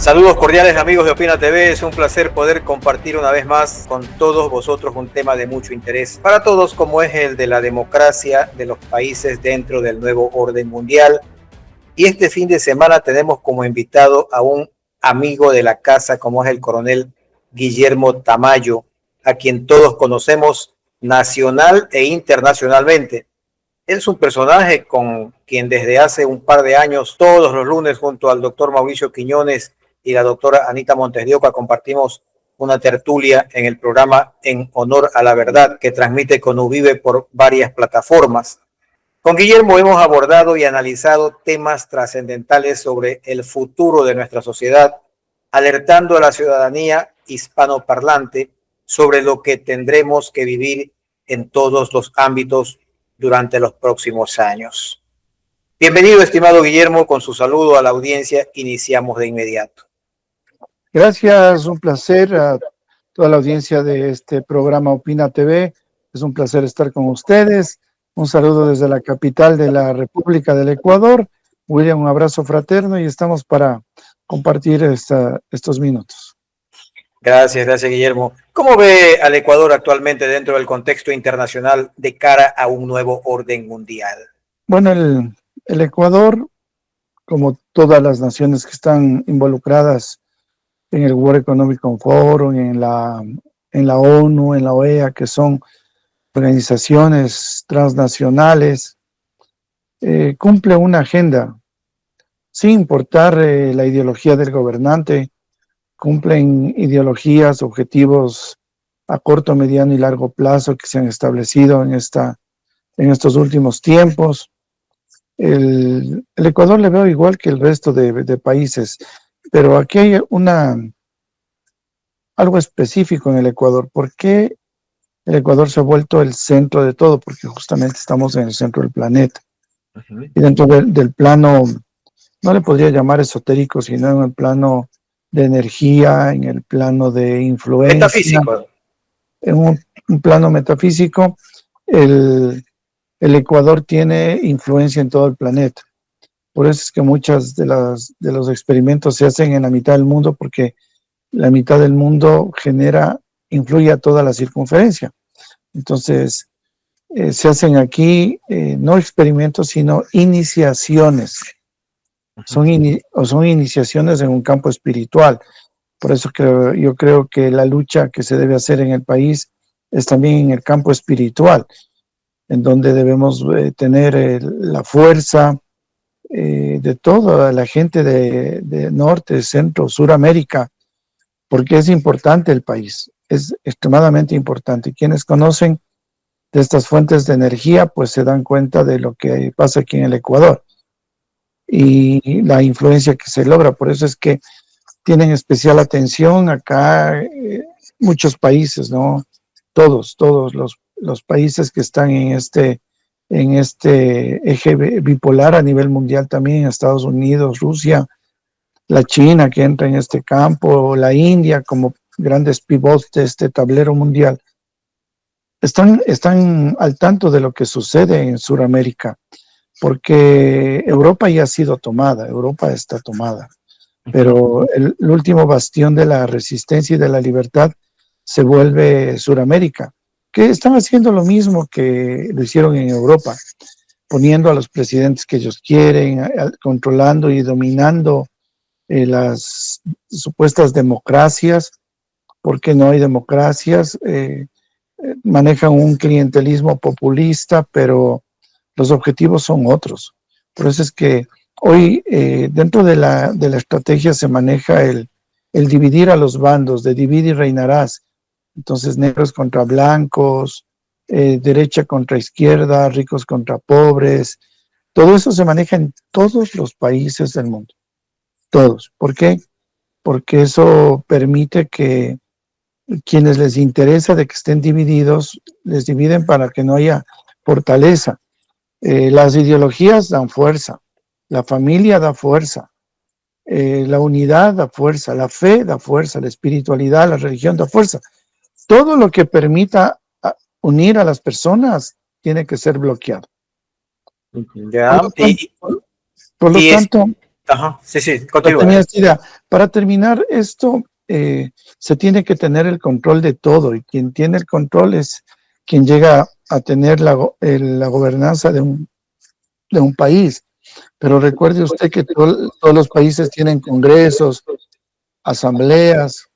Saludos cordiales amigos de Opina TV, es un placer poder compartir una vez más con todos vosotros un tema de mucho interés para todos como es el de la democracia de los países dentro del nuevo orden mundial. Y este fin de semana tenemos como invitado a un amigo de la casa como es el coronel Guillermo Tamayo, a quien todos conocemos nacional e internacionalmente. Él es un personaje con quien desde hace un par de años, todos los lunes, junto al doctor Mauricio Quiñones y la doctora Anita Montes de Oca, compartimos una tertulia en el programa En Honor a la Verdad, que transmite con Uvive por varias plataformas. Con Guillermo hemos abordado y analizado temas trascendentales sobre el futuro de nuestra sociedad, alertando a la ciudadanía hispanoparlante sobre lo que tendremos que vivir en todos los ámbitos durante los próximos años. Bienvenido, estimado Guillermo, con su saludo a la audiencia. Iniciamos de inmediato. Gracias, un placer a toda la audiencia de este programa Opina TV. Es un placer estar con ustedes. Un saludo desde la capital de la República del Ecuador. William, un abrazo fraterno y estamos para compartir estos minutos. Gracias, Guillermo. ¿Cómo ve al Ecuador actualmente dentro del contexto internacional de cara a un nuevo orden mundial? Bueno, el Ecuador, como todas las naciones que están involucradas en el World Economic Forum, en la ONU, en la OEA, que son organizaciones transnacionales, cumple una agenda, sin importar la ideología del gobernante, cumplen ideologías, objetivos a corto, mediano y largo plazo que se han establecido en estos últimos tiempos. El Ecuador le veo igual que el resto de países, pero aquí hay algo específico en el Ecuador. ¿Por qué el Ecuador se ha vuelto el centro de todo? Porque justamente estamos en el centro del planeta. Y dentro del plano, no le podría llamar esotérico, sino en el plano de energía, en el plano de influencia. Metafísico. En un plano metafísico, el Ecuador tiene influencia en todo el planeta. Por eso es que muchas de los experimentos se hacen en la mitad del mundo, porque la mitad del mundo influye a toda la circunferencia. Entonces, se hacen aquí no experimentos, sino iniciaciones. Son iniciaciones en un campo espiritual. Por eso que yo creo que la lucha que se debe hacer en el país es también en el campo espiritual, en donde debemos tener la fuerza de toda la gente de Norte, Centro, Suramérica, porque es importante el país, es extremadamente importante. Quienes conocen de estas fuentes de energía, pues se dan cuenta de lo que pasa aquí en el Ecuador y la influencia que se logra. Por eso es que tienen especial atención acá muchos países, ¿no? Todos los países que están en este eje bipolar a nivel mundial también, Estados Unidos, Rusia, la China que entra en este campo, la India como grandes pivots de este tablero mundial, están al tanto de lo que sucede en Sudamérica, porque Europa ya ha sido tomada, Europa está tomada, pero el último bastión de la resistencia y de la libertad se vuelve Sudamérica, que están haciendo lo mismo que lo hicieron en Europa, poniendo a los presidentes que ellos quieren, controlando y dominando las supuestas democracias, porque no hay democracias, manejan un clientelismo populista, pero los objetivos son otros. Por eso es que hoy dentro de la estrategia se maneja el dividir a los bandos, de dividir y reinarás. Entonces negros contra blancos, derecha contra izquierda, ricos contra pobres. Todo eso se maneja en todos los países del mundo. Todos. ¿Por qué? Porque eso permite que quienes les interesa de que estén divididos, les dividen para que no haya fortaleza. Las ideologías dan fuerza, la familia da fuerza, la unidad da fuerza, la fe da fuerza, la espiritualidad, la religión da fuerza. Todo lo que permita unir a las personas tiene que ser bloqueado. Ya. Por lo tanto, Ajá, sí, sí, Para continúa. terminar esta idea, para terminar esto, se tiene que tener el control de todo, y quien tiene el control es quien llega a tener la gobernanza de un país. Pero recuerde usted que todos los países tienen congresos, asambleas,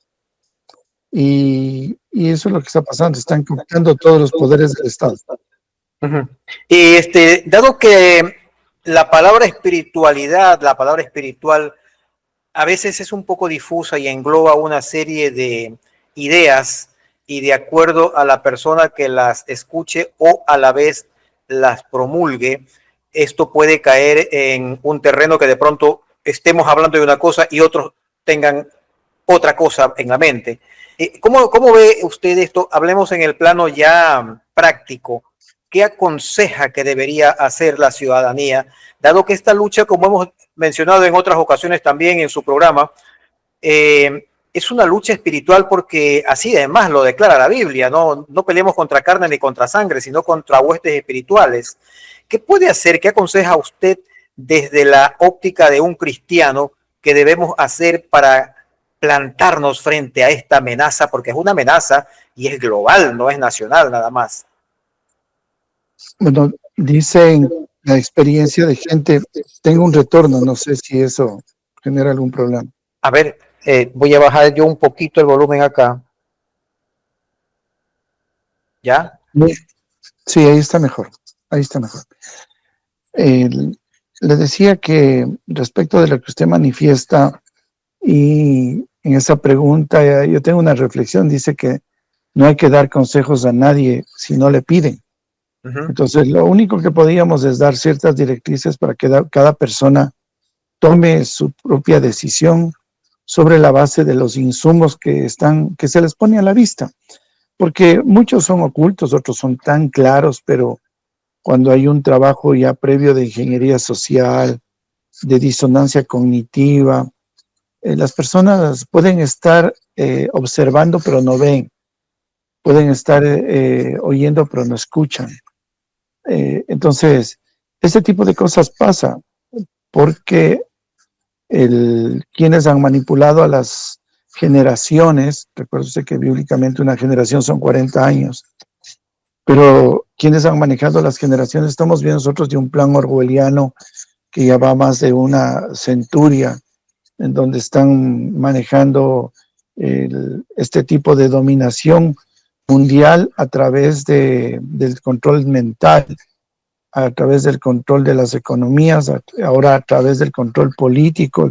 y eso es lo que está pasando. Están cooptando todos los poderes del Estado. Ujú. Y dado que la palabra espiritualidad, la palabra espiritual, a veces es un poco difusa y engloba una serie de ideas y de acuerdo a la persona que las escuche o a la vez las promulgue, esto puede caer en un terreno que de pronto estemos hablando de una cosa y otros tengan otra cosa en la mente. ¿Cómo ve usted esto? Hablemos en el plano ya práctico. ¿Qué aconseja que debería hacer la ciudadanía? Dado que esta lucha, como hemos mencionado en otras ocasiones también en su programa, es una lucha espiritual porque así además lo declara la Biblia, no peleemos contra carne ni contra sangre, sino contra huestes espirituales. ¿Qué puede hacer, qué aconseja usted desde la óptica de un cristiano que debemos hacer para plantarnos frente a esta amenaza? Porque es una amenaza y es global, no es nacional nada más. Bueno, dicen la experiencia de gente, tengo un retorno, no sé si eso genera algún problema. A ver, voy a bajar yo un poquito el volumen acá. ¿Ya? Sí, ahí está mejor, ahí está mejor. Eh, le decía que respecto de lo que usted manifiesta y en esa pregunta, yo tengo una reflexión, dice que no hay que dar consejos a nadie si no le piden. Uh-huh. Entonces, lo único que podíamos es dar ciertas directrices para que cada persona tome su propia decisión sobre la base de los insumos que se les pone a la vista, porque muchos son ocultos, otros son tan claros, pero cuando hay un trabajo ya previo de ingeniería social, de disonancia cognitiva, las personas pueden estar observando pero no ven, pueden estar oyendo pero no escuchan. Entonces, ese tipo de cosas pasa porque quienes han manipulado a las generaciones, recuerdo usted que bíblicamente una generación son 40 años, pero quienes han manejado las generaciones, estamos viendo nosotros de un plan orwelliano que ya va más de una centuria, en donde están manejando este tipo de dominación mundial a través del control mental, a través del control de las economías, ahora a través del control político,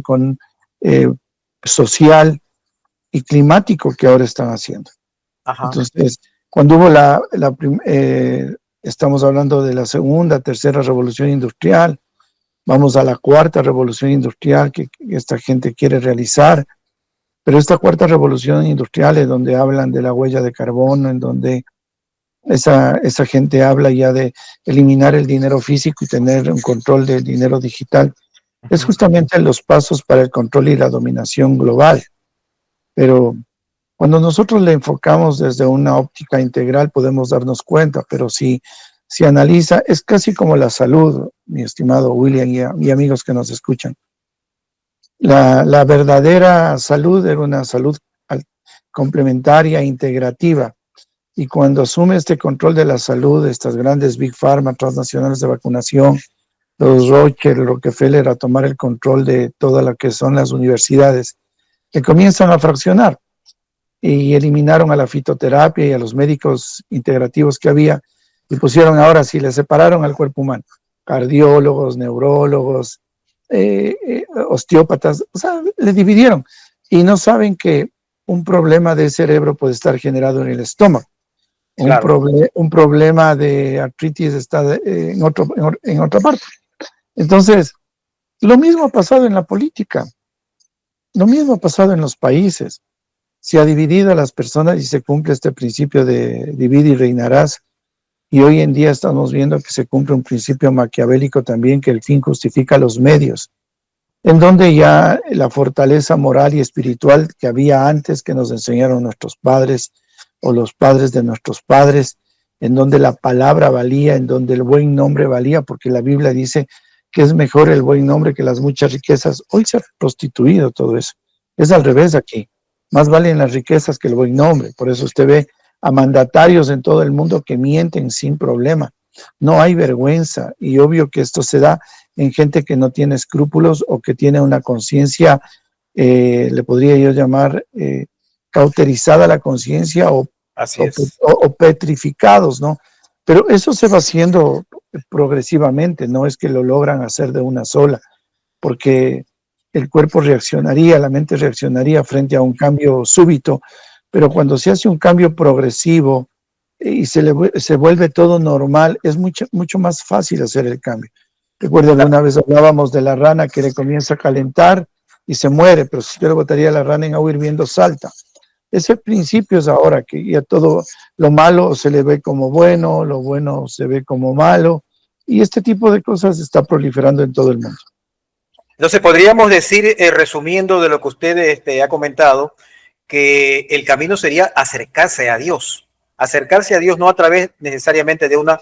eh, social y climático que ahora están haciendo. Ajá. Entonces, cuando hubo estamos hablando de la segunda, tercera revolución industrial, vamos a la cuarta revolución industrial que esta gente quiere realizar, pero esta cuarta revolución industrial es donde hablan de la huella de carbono, en donde esa gente habla ya de eliminar el dinero físico y tener un control del dinero digital. Es Uh-huh. justamente los pasos para el control y la dominación global. Pero cuando nosotros le enfocamos desde una óptica integral podemos darnos cuenta, pero si analiza, es casi como la salud, mi estimado William y amigos que nos escuchan. La verdadera salud era una salud complementaria, integrativa. Y cuando asume este control de la salud, estas grandes Big Pharma, transnacionales de vacunación, los Rockefeller, a tomar el control de toda lo que son las universidades, que comienzan a fraccionar y eliminaron a la fitoterapia y a los médicos integrativos que había y pusieron ahora sí, le separaron al cuerpo humano, cardiólogos, neurólogos, osteópatas, o sea, le dividieron y no saben que un problema de cerebro puede estar generado en el estómago. Claro. Un problema de artritis está en otra parte. Entonces, lo mismo ha pasado en la política, lo mismo ha pasado en los países. Se ha dividido a las personas y se cumple este principio de divide y reinarás. Y hoy en día estamos viendo que se cumple un principio maquiavélico también, que el fin justifica los medios, en donde ya la fortaleza moral y espiritual que había antes, que nos enseñaron nuestros padres o los padres de nuestros padres, en donde la palabra valía, en donde el buen nombre valía, porque la Biblia dice que es mejor el buen nombre que las muchas riquezas. Hoy se ha prostituido todo eso. Es al revés aquí. Más valen las riquezas que el buen nombre. Por eso usted ve a mandatarios en todo el mundo que mienten sin problema. No hay vergüenza, y obvio que esto se da en gente que no tiene escrúpulos o que tiene una conciencia, le podría yo llamar cauterizada la conciencia Así es. o petrificados, ¿no? Pero eso se va haciendo progresivamente, no es que lo logran hacer de una sola, porque el cuerpo reaccionaría, la mente reaccionaría frente a un cambio súbito, pero cuando se hace un cambio progresivo y se vuelve todo normal, es mucho más fácil hacer el cambio. Recuerdo alguna vez hablábamos de la rana que le comienza a calentar y se muere, pero si usted le botaría la rana en agua hirviendo, salta. Ese principio es ahora que ya todo lo malo se le ve como bueno, lo bueno se ve como malo, y este tipo de cosas está proliferando en todo el mundo. Entonces, podríamos decir, resumiendo de lo que usted ha comentado, que el camino sería acercarse a Dios. Acercarse a Dios no a través necesariamente de una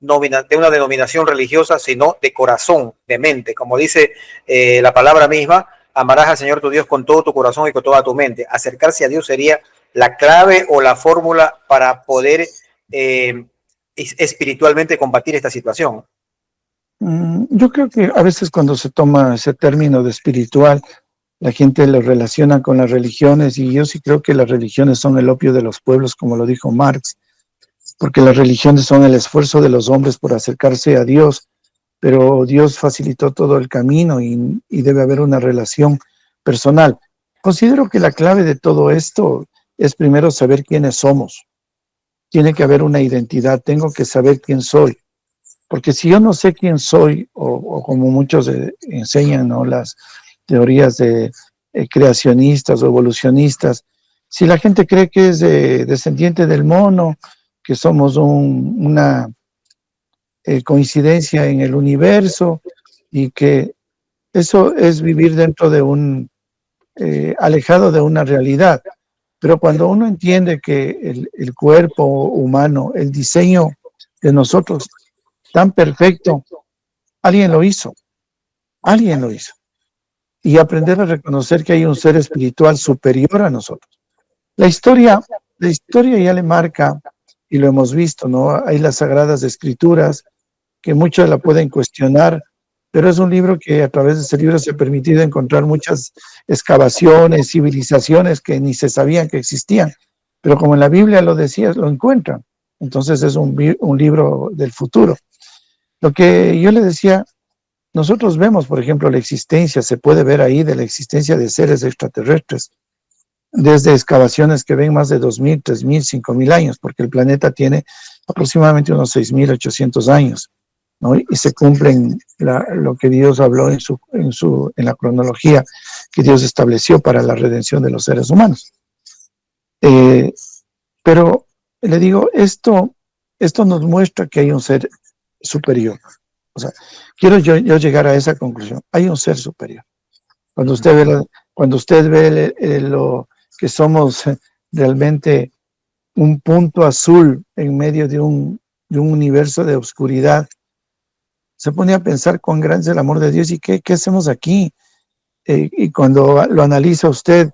denominación religiosa, sino de corazón, de mente. Como dice la palabra misma, amarás al Señor tu Dios con todo tu corazón y con toda tu mente. Acercarse a Dios sería la clave o la fórmula para poder espiritualmente combatir esta situación. Yo creo que a veces cuando se toma ese término de espiritual, la gente lo relaciona con las religiones, y yo sí creo que las religiones son el opio de los pueblos, como lo dijo Marx, porque las religiones son el esfuerzo de los hombres por acercarse a Dios, pero Dios facilitó todo el camino y debe haber una relación personal. Considero que la clave de todo esto es primero saber quiénes somos. Tiene que haber una identidad, tengo que saber quién soy. Porque si yo no sé quién soy, o como muchos enseñan, ¿no?, las teorías de creacionistas o evolucionistas, si la gente cree que es descendiente del mono, que somos una coincidencia en el universo, y que eso es vivir dentro de alejado de una realidad. Pero cuando uno entiende que el cuerpo humano, el diseño de nosotros tan perfecto, alguien lo hizo, alguien lo hizo. Y aprender a reconocer que hay un ser espiritual superior a nosotros. La historia ya le marca, y lo hemos visto, ¿no? Hay las Sagradas Escrituras, que muchos la pueden cuestionar, pero es un libro que a través de ese libro se ha permitido encontrar muchas excavaciones, civilizaciones que ni se sabían que existían, pero como en la Biblia lo decía, lo encuentran. Entonces es un libro del futuro. Lo que yo le decía, nosotros vemos, por ejemplo, la existencia, se puede ver ahí de la existencia de seres extraterrestres, desde excavaciones que ven más de 2.000, 3.000, 5.000 años, porque el planeta tiene aproximadamente unos 6.800 años, ¿no? Y se cumplen lo que Dios habló en la cronología que Dios estableció para la redención de los seres humanos. Pero le digo, esto nos muestra que hay un ser superior. O sea, quiero yo llegar a esa conclusión. Hay un ser superior. Cuando usted ve lo que somos realmente un punto azul en medio de un universo de oscuridad, se pone a pensar cuán grande es el amor de Dios y qué hacemos aquí. Y cuando lo analiza usted,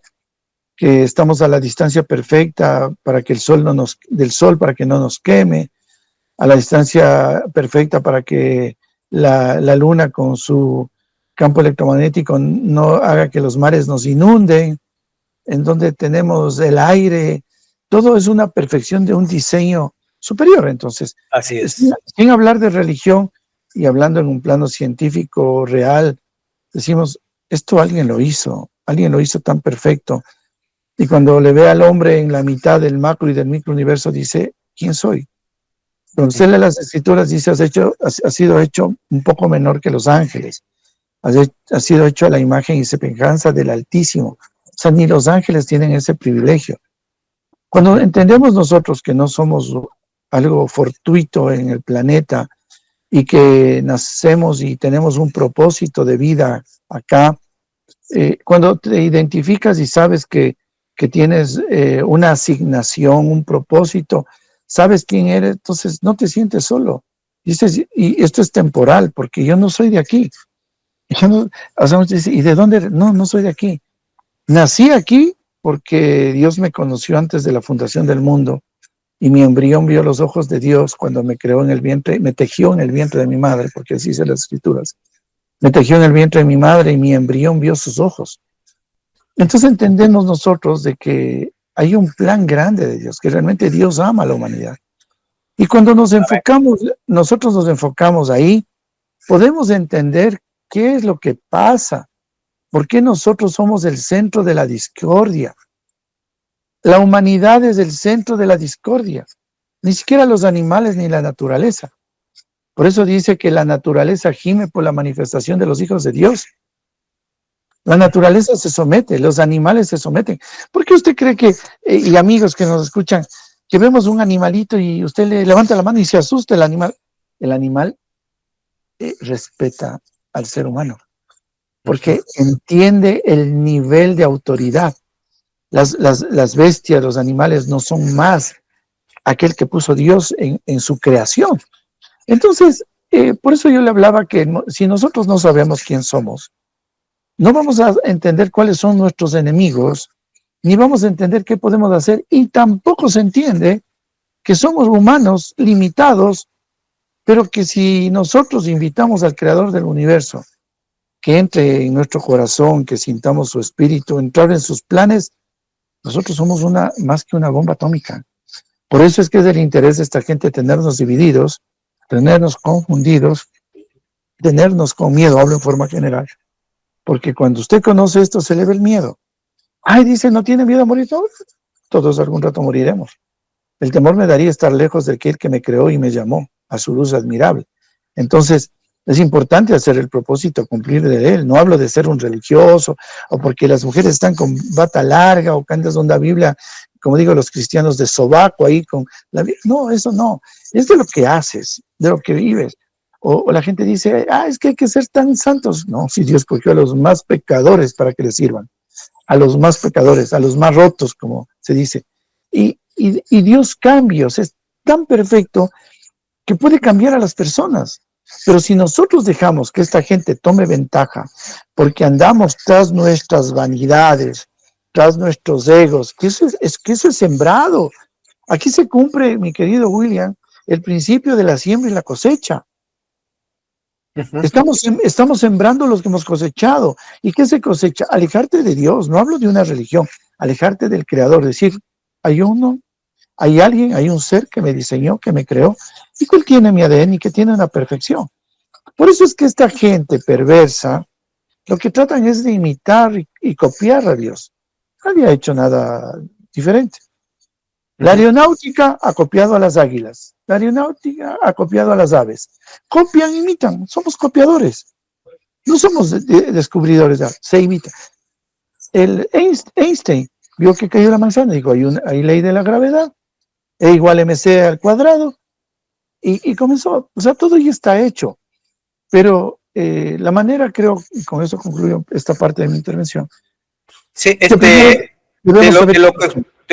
que estamos a la distancia perfecta para que del sol para que no nos queme, a la distancia perfecta para que la luna con su campo electromagnético no haga que los mares nos inunden, en donde tenemos el aire, todo es una perfección de un diseño superior. Entonces, Así es. sin hablar de religión y hablando en un plano científico real, decimos, esto alguien lo hizo tan perfecto. Y cuando le ve al hombre en la mitad del macro y del microuniverso, dice, ¿quién soy? Cuando usted lee las Escrituras, dice, has sido hecho un poco menor que los ángeles. Has sido hecho a la imagen y semejanza del Altísimo. O sea, ni los ángeles tienen ese privilegio. Cuando entendemos nosotros que no somos algo fortuito en el planeta y que nacemos y tenemos un propósito de vida acá, cuando te identificas y sabes que tienes una asignación, un propósito, sabes quién eres, entonces no te sientes solo. Dice, y esto es temporal, porque yo no soy de aquí. Yo no, o sea, dice, ¿y de dónde? No, no soy de aquí. Nací aquí porque Dios me conoció antes de la fundación del mundo y mi embrión vio los ojos de Dios cuando me creó en el vientre, me tejió en el vientre de mi madre, porque así dice las escrituras. Me tejió en el vientre de mi madre y mi embrión vio sus ojos. Entonces entendemos nosotros de que hay un plan grande de Dios, que realmente Dios ama a la humanidad. Y cuando nosotros nos enfocamos ahí, podemos entender qué es lo que pasa, por qué nosotros somos el centro de la discordia. La humanidad es el centro de la discordia, ni siquiera los animales ni la naturaleza. Por eso dice que la naturaleza gime por la manifestación de los hijos de Dios. La naturaleza se somete, los animales se someten. ¿Por qué usted cree que, y amigos que nos escuchan, que vemos un animalito y usted le levanta la mano y se asusta el animal? El animal respeta al ser humano, porque entiende el nivel de autoridad. Las bestias, los animales no son más aquel que puso Dios en su creación. Entonces, por eso yo le hablaba que si nosotros no sabemos quién somos, no vamos a entender cuáles son nuestros enemigos, ni vamos a entender qué podemos hacer, y tampoco se entiende que somos humanos limitados, pero que si nosotros invitamos al Creador del universo, que entre en nuestro corazón, que sintamos su espíritu, entrar en sus planes, nosotros somos más que una bomba atómica. Por eso es que es del interés de esta gente tenernos divididos, tenernos confundidos, tenernos con miedo, hablo en forma general. Porque cuando usted conoce esto, se le ve el miedo. Ay, dice, ¿no tiene miedo a morir? Todos, todos algún rato moriremos. El temor me daría estar lejos de aquel que me creó y me llamó a su luz admirable. Entonces, es importante hacer el propósito, cumplir de él. No hablo de ser un religioso o porque las mujeres están con bata larga o cantas una Biblia, como digo los cristianos, de sobaco ahí con la Biblia. No, eso no. Es de lo que haces, de lo que vives. O la gente dice, es que hay que ser tan santos. No, si Dios cogió a los más pecadores para que les sirvan, a los más pecadores, a los más rotos, como se dice. Y Dios cambia, o sea, es tan perfecto que puede cambiar a las personas. Pero si nosotros dejamos que esta gente tome ventaja, porque andamos tras nuestras vanidades, tras nuestros egos, que eso es sembrado. Aquí se cumple, mi querido William, el principio de la siembra y la cosecha. Estamos sembrando los que hemos cosechado. ¿Y qué se cosecha? Alejarte de Dios. No hablo de una religión, alejarte del Creador. Decir, hay uno, hay alguien, hay un ser que me diseñó, que me creó, y que él tiene mi ADN y que tiene una perfección. Por eso es que esta gente perversa, lo que tratan es de imitar y copiar a Dios. Nadie ha hecho nada diferente. La aeronáutica ha copiado a las águilas. La aeronáutica ha copiado a las aves. Copian, imitan. Somos copiadores. No somos descubridores, se imita. El Einstein vio que cayó la manzana, dijo, hay ley de la gravedad, E igual mc al cuadrado, y comenzó. O sea, todo ya está hecho. Pero la manera, creo, y con eso concluyo esta parte de mi intervención. Sí, de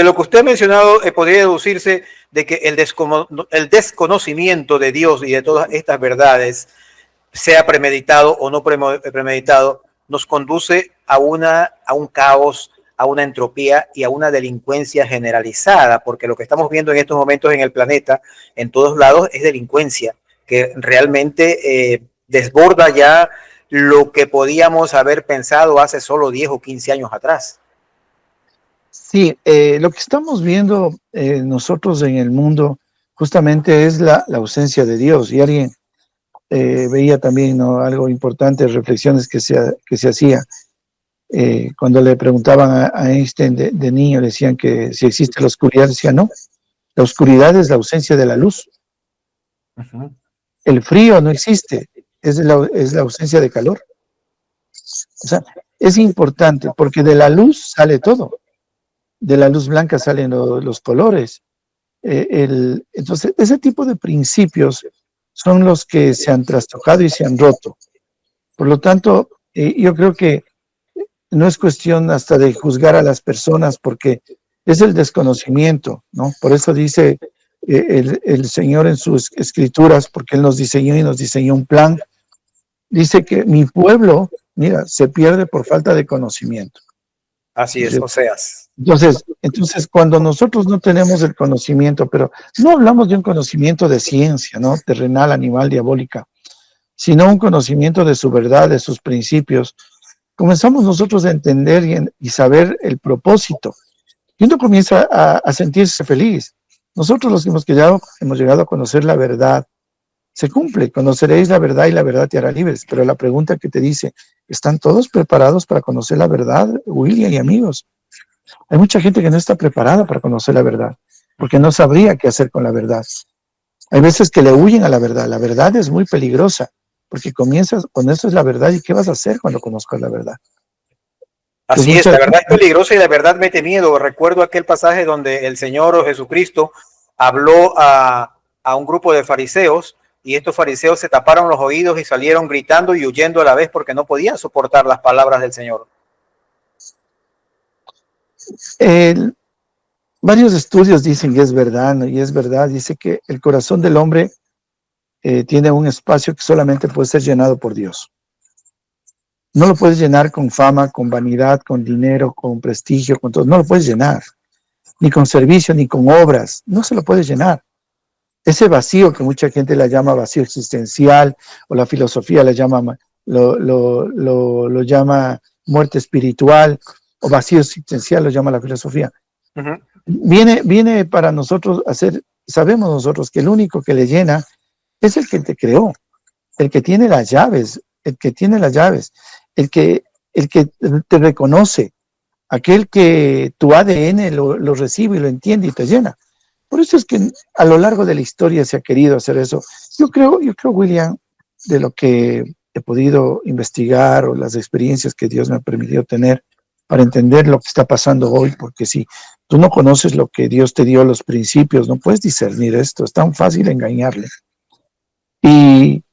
lo que usted ha mencionado, podría deducirse de que el desconocimiento de Dios y de todas estas verdades, sea premeditado o no premeditado, nos conduce a un caos, a una entropía y a una delincuencia generalizada, porque lo que estamos viendo en estos momentos en el planeta, en todos lados, es delincuencia, que realmente desborda ya lo que podíamos haber pensado hace solo 10 o 15 años atrás. Sí, lo que estamos viendo nosotros en el mundo justamente es la ausencia de Dios. Y alguien veía también, ¿no?, algo importante, reflexiones que se hacía. Cuando le preguntaban a Einstein de niño, decían que si existe la oscuridad, decía no. La oscuridad es la ausencia de la luz. El frío no existe, es la ausencia de calor. O sea, es importante porque de la luz sale todo. De la luz blanca salen los colores. Entonces, ese tipo de principios son los que se han trastocado y se han roto. Por lo tanto, yo creo que no es cuestión hasta de juzgar a las personas porque es el desconocimiento, ¿no? Por eso dice el Señor en sus escrituras, porque Él nos diseñó y nos diseñó un plan, dice que mi pueblo, mira, se pierde por falta de conocimiento. Así es, Oseas. Entonces, cuando nosotros no tenemos el conocimiento, pero no hablamos de un conocimiento de ciencia, ¿no? Terrenal, animal, diabólica, sino un conocimiento de su verdad, de sus principios, comenzamos nosotros a entender y saber el propósito. Y uno comienza a sentirse feliz. Nosotros los que hemos llegado a conocer la verdad, se cumple, conoceréis la verdad y la verdad te hará libres. Pero la pregunta que te dice, ¿están todos preparados para conocer la verdad, William y amigos? Hay mucha gente que no está preparada para conocer la verdad, porque no sabría qué hacer con la verdad. Hay veces que le huyen a la verdad. La verdad es muy peligrosa, porque comienzas, con eso es la verdad, ¿y qué vas a hacer cuando conozcas la verdad? Así es, la verdad es peligrosa y la verdad mete miedo. Recuerdo aquel pasaje donde el Señor Jesucristo habló a un grupo de fariseos y estos fariseos se taparon los oídos y salieron gritando y huyendo a la vez porque no podían soportar las palabras del Señor. Varios estudios dicen que es verdad, ¿no? Y es verdad, dice que el corazón del hombre tiene un espacio que solamente puede ser llenado por Dios. No lo puedes llenar con fama, con vanidad, con dinero, con prestigio, con todo. No lo puedes llenar, ni con servicio, ni con obras. No se lo puedes llenar. Ese vacío que mucha gente le llama vacío existencial, o la filosofía lo llama muerte espiritual, o vacío existencial lo llama la filosofía. Uh-huh. Viene para nosotros sabemos nosotros que el único que le llena es el que te creó, el que tiene las llaves, el que te reconoce, aquel que tu ADN lo recibe y lo entiende y te llena. Por eso es que a lo largo de la historia se ha querido hacer eso. Yo creo, William, de lo que he podido investigar o las experiencias que Dios me ha permitido tener para entender lo que está pasando hoy, porque si tú no conoces lo que Dios te dio, los principios, no puedes discernir esto, es tan fácil engañarle. Y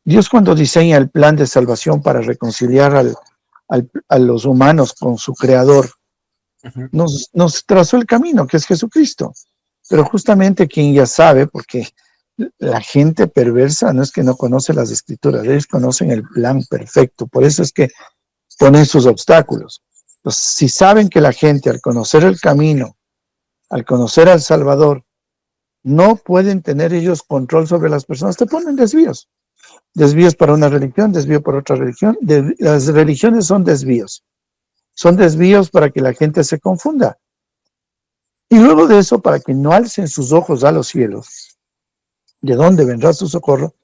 Dios, cuando diseña el plan de salvación para reconciliar a los humanos con su creador, uh-huh, nos trazó el camino, que es Jesucristo. Pero justamente quien ya sabe, porque la gente perversa no es que no conoce las escrituras, ellos conocen el plan perfecto, por eso es que ponen sus obstáculos. Entonces, si saben que la gente al conocer el camino, al conocer al Salvador, no pueden tener ellos control sobre las personas, te ponen desvíos. Desvíos para una religión, desvío para otra religión. Las religiones son desvíos. Son desvíos para que la gente se confunda. Y luego de eso, para que no alcen sus ojos a los cielos, ¿de dónde vendrá su socorro?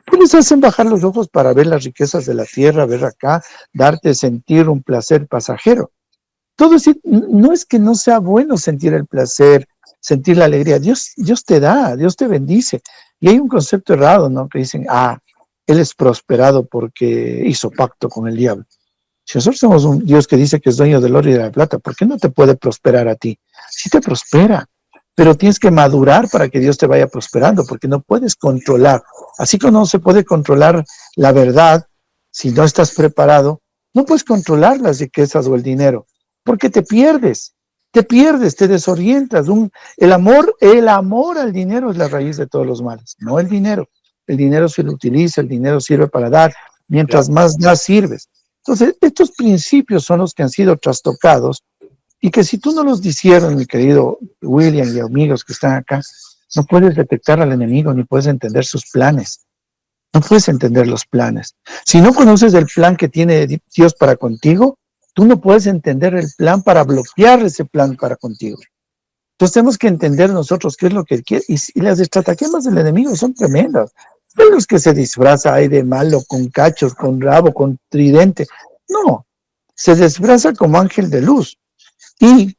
Pues les hacen bajar los ojos para ver las riquezas de la tierra, ver acá, darte sentir un placer pasajero. Todo eso, no es que no sea bueno sentir el placer, sentir la alegría. Dios te da, Dios te bendice. Y hay un concepto errado, ¿no? Que dicen, Él es prosperado porque hizo pacto con el diablo. Si nosotros somos un Dios que dice que es dueño del oro y de la plata, ¿por qué no te puede prosperar a ti? Sí te prospera, pero tienes que madurar para que Dios te vaya prosperando, porque no puedes controlar. Así como no se puede controlar la verdad, si no estás preparado, no puedes controlar las riquezas o el dinero, porque te pierdes, te desorientas. El amor al dinero es la raíz de todos los males, no el dinero. El dinero se lo utiliza, el dinero sirve para dar, mientras más das, sirves. Entonces, estos principios son los que han sido trastocados y que si tú no los disiernes, mi querido William y amigos que están acá, no puedes detectar al enemigo ni puedes entender sus planes. No puedes entender los planes. Si no conoces el plan que tiene Dios para contigo, tú no puedes entender el plan para bloquear ese plan para contigo. Entonces tenemos que entender nosotros qué es lo que quiere. Y las estratagemas del enemigo son tremendas. De los que se disfraza ahí de malo, con cachos, con rabo, con tridente. No, se disfraza como ángel de luz. Y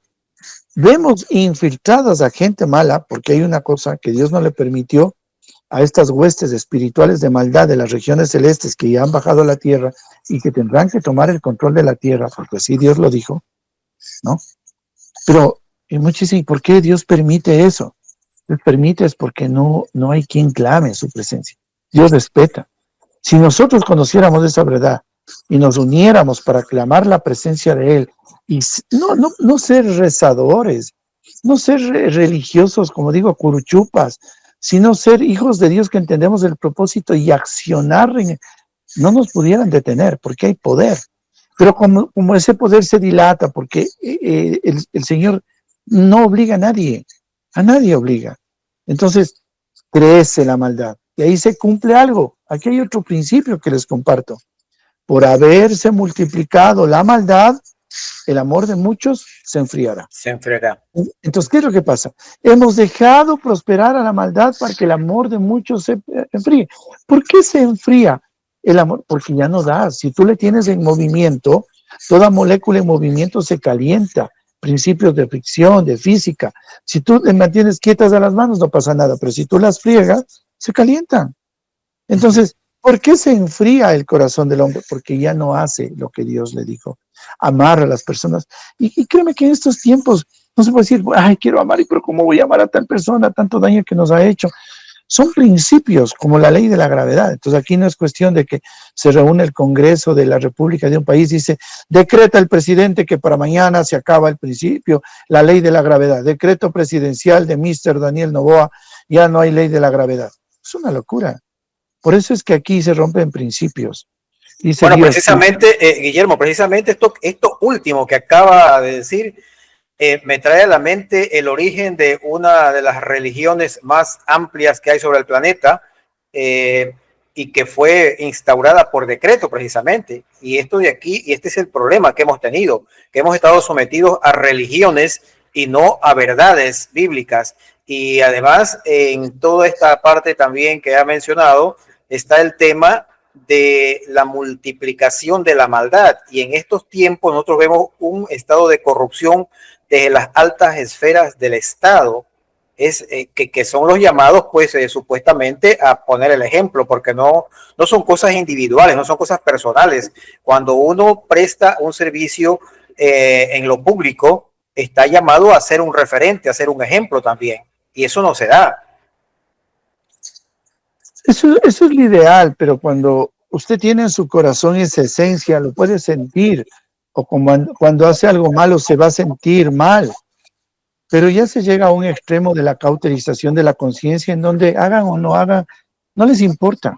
vemos infiltradas a gente mala, porque hay una cosa que Dios no le permitió a estas huestes espirituales de maldad de las regiones celestes que ya han bajado a la tierra y que tendrán que tomar el control de la tierra, porque así Dios lo dijo, ¿no? Pero muchos dicen, ¿por qué Dios permite eso? Dios permite es porque no hay quien clame en su presencia. Dios respeta. Si nosotros conociéramos esa verdad y nos uniéramos para clamar la presencia de Él y no ser rezadores, no ser religiosos, como digo, curuchupas, sino ser hijos de Dios que entendemos el propósito y accionar, no nos pudieran detener, porque hay poder. Pero como ese poder se dilata, porque el Señor no obliga a nadie obliga. Entonces, crece la maldad. Y ahí se cumple algo. Aquí hay otro principio que les comparto. Por haberse multiplicado la maldad, el amor de muchos se enfriará. Se enfriará. Entonces, ¿qué es lo que pasa? Hemos dejado prosperar a la maldad para que el amor de muchos se enfríe. ¿Por qué se enfría el amor? Porque ya no da. Si tú le tienes en movimiento, toda molécula en movimiento se calienta. Principios de fricción, de física. Si tú le mantienes quietas a las manos, no pasa nada, pero si tú las friegas, se calientan. Entonces, ¿por qué se enfría el corazón del hombre? Porque ya no hace lo que Dios le dijo, amar a las personas. Y créeme que en estos tiempos no se puede decir, ay, quiero amar, pero ¿cómo voy a amar a tal persona, tanto daño que nos ha hecho? Son principios como la ley de la gravedad. Entonces aquí no es cuestión de que se reúne el Congreso de la República de un país, dice, decreta el presidente que para mañana se acaba el principio, la ley de la gravedad. Decreto presidencial de Mr. Daniel Noboa, ya no hay ley de la gravedad. Es una locura. Por eso es que aquí se rompen principios. Dice Bueno, Dios, precisamente, Guillermo, precisamente esto último que acaba de decir me trae a la mente el origen de una de las religiones más amplias que hay sobre el planeta y que fue instaurada por decreto precisamente. Y esto de aquí, y este es el problema que hemos tenido, que hemos estado sometidos a religiones y no a verdades bíblicas. Y además, en toda esta parte también que ha mencionado, está el tema de la multiplicación de la maldad. Y en estos tiempos nosotros vemos un estado de corrupción de las altas esferas del Estado, que son los llamados, pues, supuestamente a poner el ejemplo, porque no son cosas individuales, no son cosas personales. Cuando uno presta un servicio en lo público, está llamado a ser un referente, a ser un ejemplo también. Y eso no se da. eso es lo ideal, pero cuando usted tiene en su corazón esa esencia, lo puede sentir, o como cuando hace algo malo se va a sentir mal, pero ya se llega a un extremo de la cauterización de la conciencia en donde hagan o no hagan, no les importa.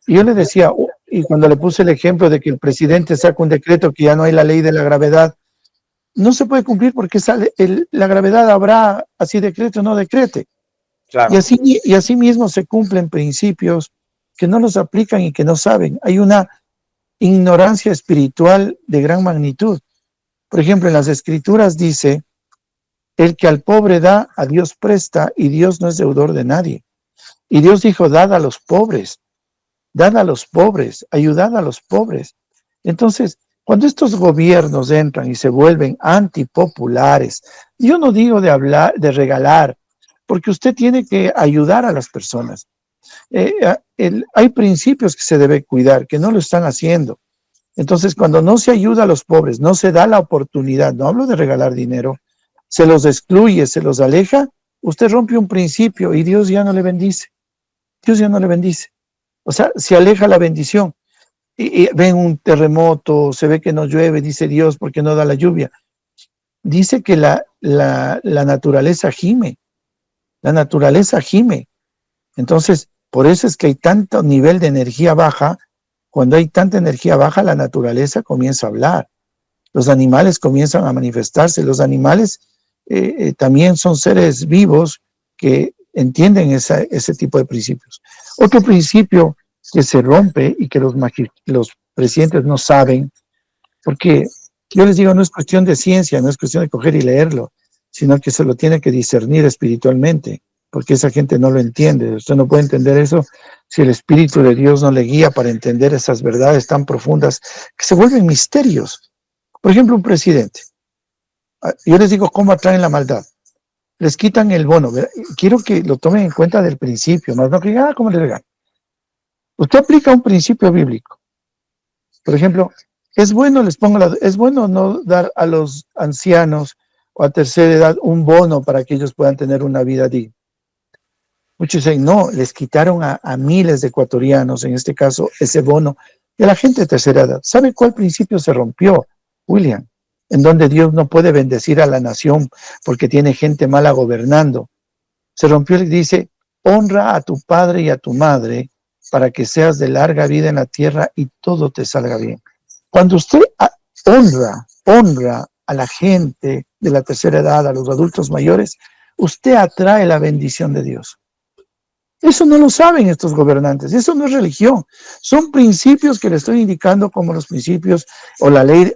Y yo le decía, y cuando le puse el ejemplo de que el presidente saca un decreto que ya no hay la ley de la gravedad, no se puede cumplir porque la gravedad habrá así decreto o no decrete. Claro. Y así mismo se cumplen principios que no los aplican y que no saben. Hay una ignorancia espiritual de gran magnitud. Por ejemplo, en las Escrituras dice, el que al pobre da, a Dios presta, y Dios no es deudor de nadie. Y Dios dijo, dad a los pobres, ayudad a los pobres. Entonces, cuando estos gobiernos entran y se vuelven antipopulares, yo no digo de hablar, de regalar, porque usted tiene que ayudar a las personas. Hay principios que se debe cuidar, que no lo están haciendo. Entonces, cuando no se ayuda a los pobres, no se da la oportunidad, no hablo de regalar dinero, se los excluye, se los aleja, usted rompe un principio y Dios ya no le bendice. Dios ya no le bendice. O sea, se aleja la bendición. Y ven un terremoto, se ve que no llueve, dice Dios, porque no da la lluvia. Dice que la naturaleza gime. La naturaleza gime. Entonces, por eso es que hay tanto nivel de energía baja. Cuando hay tanta energía baja, la naturaleza comienza a hablar. Los animales comienzan a manifestarse. Los animales también son seres vivos que entienden ese tipo de principios. Otro principio que se rompe y que los presidentes no saben, porque yo les digo, no es cuestión de ciencia, no es cuestión de coger y leerlo, sino que se lo tiene que discernir espiritualmente, porque esa gente no lo entiende. Usted no puede entender eso si el Espíritu de Dios no le guía para entender esas verdades tan profundas que se vuelven misterios. Por ejemplo, un presidente. Yo les digo cómo atraen la maldad. Les quitan el bono. Quiero que lo tomen en cuenta del principio, más no que digan, ¿cómo le regalan? Usted aplica un principio bíblico. Por ejemplo, es bueno no dar a los ancianos o a tercera edad un bono para que ellos puedan tener una vida digna. Muchos dicen, no, les quitaron a miles de ecuatorianos, en este caso, ese bono de la gente de tercera edad. ¿Sabe cuál principio se rompió, William? en donde Dios no puede bendecir a la nación porque tiene gente mala gobernando. Se rompió y dice, honra a tu padre y a tu madre para que seas de larga vida en la tierra y todo te salga bien. Cuando usted honra a la gente de la tercera edad, a los adultos mayores, usted atrae la bendición de Dios. Eso no lo saben estos gobernantes, eso no es religión, son principios que le estoy indicando como los principios o la ley,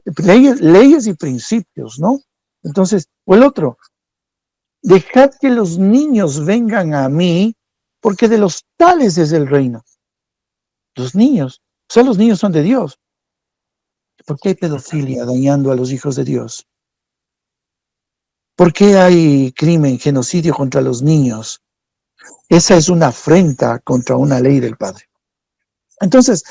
leyes y principios, ¿no? Entonces, o el otro, dejad que los niños vengan a mí, porque de los tales es el reino. Los niños, o sea, los niños son de Dios. ¿Por qué hay pedofilia dañando a los hijos de Dios? ¿Por qué hay crimen, genocidio contra los niños? Esa es una afrenta contra una ley del Padre. Entonces,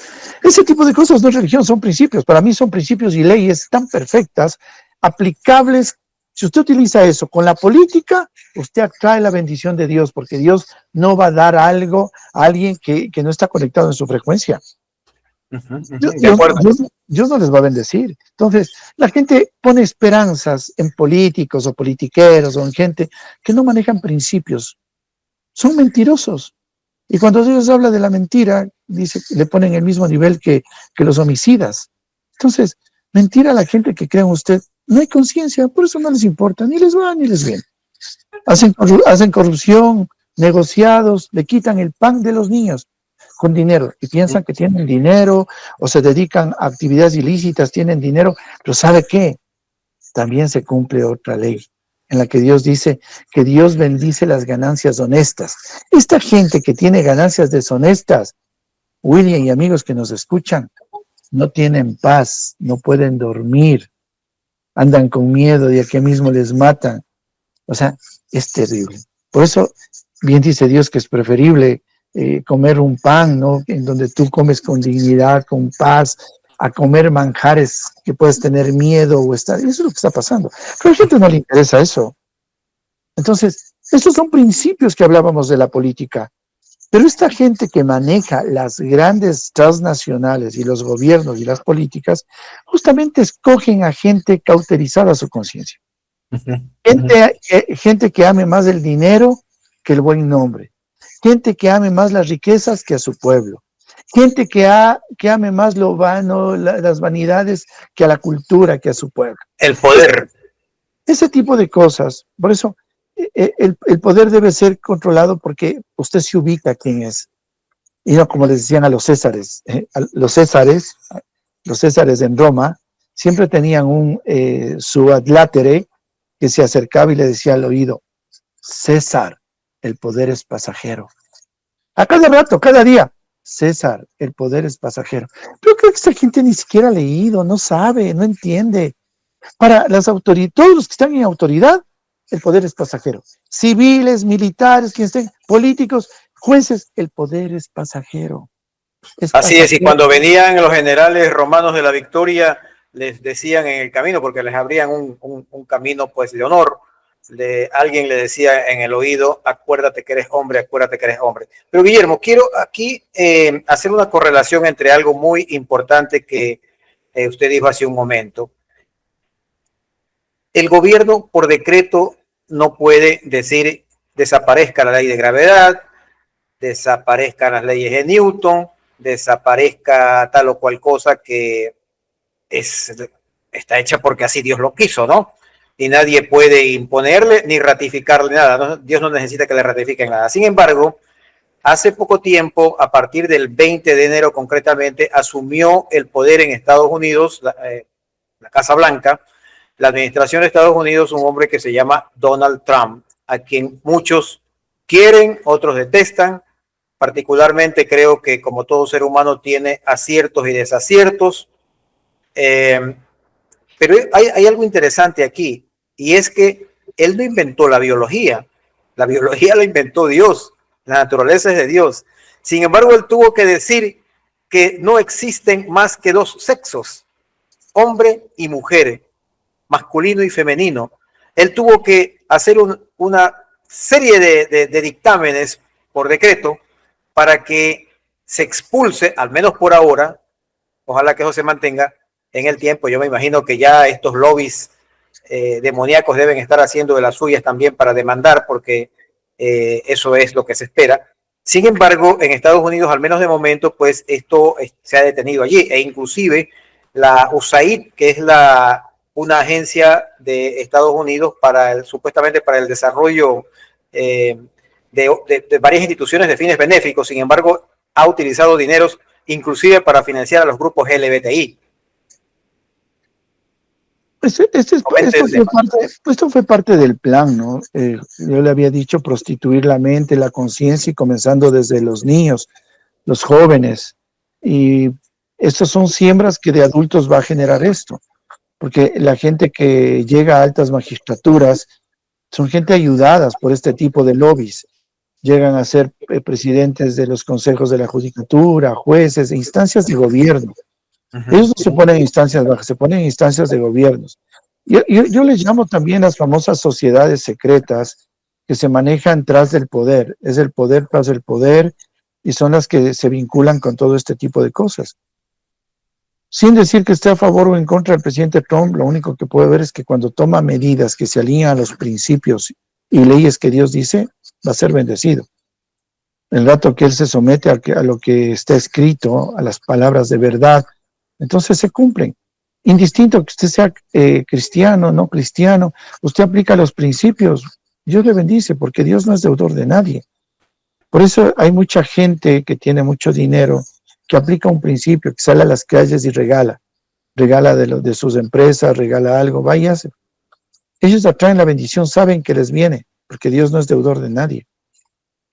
ese tipo de cosas no es religión, son principios. Para mí son principios y leyes tan perfectas, aplicables. Si usted utiliza eso con la política, usted atrae la bendición de Dios, porque Dios no va a dar algo a alguien que no está conectado en su frecuencia. De acuerdo. Dios no les va a bendecir. Entonces, la gente pone esperanzas en políticos o politiqueros o en gente que no manejan principios. Son mentirosos. Y cuando Dios habla de la mentira, dice, le ponen el mismo nivel que los homicidas. Entonces, mentira a la gente que cree en usted. No hay conciencia, por eso no les importa, ni les va ni les viene. Hacen corrupción, negociados, le quitan el pan de los niños con dinero y piensan que tienen dinero o se dedican a actividades ilícitas, tienen dinero, pero ¿sabe qué? También se cumple otra ley en la que Dios dice que Dios bendice las ganancias honestas. Esta gente que tiene ganancias deshonestas, William y amigos que nos escuchan, no tienen paz, no pueden dormir, andan con miedo de que mismo les matan. O sea, es terrible. Por eso, bien dice Dios que es preferible comer un pan, ¿no? En donde tú comes con dignidad, con paz, a comer manjares que puedes tener miedo o estar. Eso es lo que está pasando. Pero a la gente no le interesa eso. Entonces, estos son principios que hablábamos de la política. Pero esta gente que maneja las grandes transnacionales y los gobiernos y las políticas, justamente escogen a gente cauterizada a su conciencia. Gente que ame más el dinero que el buen nombre. Gente que ame más las riquezas que a su pueblo. Gente que ame más lo vano, las vanidades, que a la cultura, que a su pueblo. El poder. Ese tipo de cosas. Por eso el poder debe ser controlado porque usted se ubica quién es. Y no como les decían a los Césares. Los Césares en Roma siempre tenían su adlátere que se acercaba y le decía al oído, César, el poder es pasajero. A cada rato, cada día, César, el poder es pasajero. Pero creo que esta gente ni siquiera ha leído, no sabe, no entiende. Para las autoridades, todos los que están en autoridad, el poder es pasajero. Civiles, militares, quienes estén, políticos, jueces, el poder es pasajero. Así es, y cuando venían los generales romanos de la victoria, les decían en el camino, porque les abrían un camino pues de honor, alguien le decía en el oído, acuérdate que eres hombre, acuérdate que eres hombre. Pero Guillermo, quiero aquí hacer una correlación entre algo muy importante que usted dijo hace un momento. El gobierno por decreto no puede decir desaparezca la ley de gravedad, desaparezcan las leyes de Newton, desaparezca tal o cual cosa que está hecha porque así Dios lo quiso, ¿no? Y nadie puede imponerle ni ratificarle nada, ¿no? Dios no necesita que le ratifiquen nada. Sin embargo, hace poco tiempo, a partir del 20 de enero concretamente, asumió el poder en Estados Unidos, la Casa Blanca, la administración de Estados Unidos, un hombre que se llama Donald Trump, a quien muchos quieren, otros detestan. Particularmente creo que como todo ser humano tiene aciertos y desaciertos. Pero hay algo interesante aquí, y es que él no inventó la biología la inventó Dios, la naturaleza es de Dios. Sin embargo, él tuvo que decir que no existen más que dos sexos, hombre y mujer, masculino y femenino. Él tuvo que hacer una serie de dictámenes por decreto para que se expulse, al menos por ahora, ojalá que eso se mantenga, en el tiempo. Yo me imagino que ya estos lobbies demoníacos deben estar haciendo de las suyas también para demandar, porque eso es lo que se espera. Sin embargo, en Estados Unidos, al menos de momento, pues esto se ha detenido allí, e inclusive la USAID, que es una agencia de Estados Unidos supuestamente para el desarrollo de varias instituciones de fines benéficos, sin embargo, ha utilizado dineros inclusive para financiar a los grupos LGBTI. Esto fue parte del plan, ¿no? Yo le había dicho prostituir la mente, la conciencia, y comenzando desde los niños, los jóvenes. Y estas son siembras que de adultos va a generar esto, porque la gente que llega a altas magistraturas son gente ayudadas por este tipo de lobbies. Llegan a ser presidentes de los consejos de la judicatura, jueces, instancias de gobierno. Ellos no se ponen en instancias bajas, se ponen en instancias de gobiernos. Yo les llamo también las famosas sociedades secretas que se manejan tras del poder. Es el poder tras el poder, y son las que se vinculan con todo este tipo de cosas. Sin decir que esté a favor o en contra del presidente Trump, lo único que puede ver es que cuando toma medidas que se alinean a los principios y leyes que Dios dice, va a ser bendecido. El rato que él se somete a lo que está escrito, a las palabras de verdad, entonces se cumplen. Indistinto que usted sea cristiano, no cristiano, usted aplica los principios, Dios le bendice, porque Dios no es deudor de nadie. Por eso hay mucha gente que tiene mucho dinero, que aplica un principio, que sale a las calles y regala de sus empresas, regala algo, váyase. Ellos atraen la bendición, saben que les viene, porque Dios no es deudor de nadie.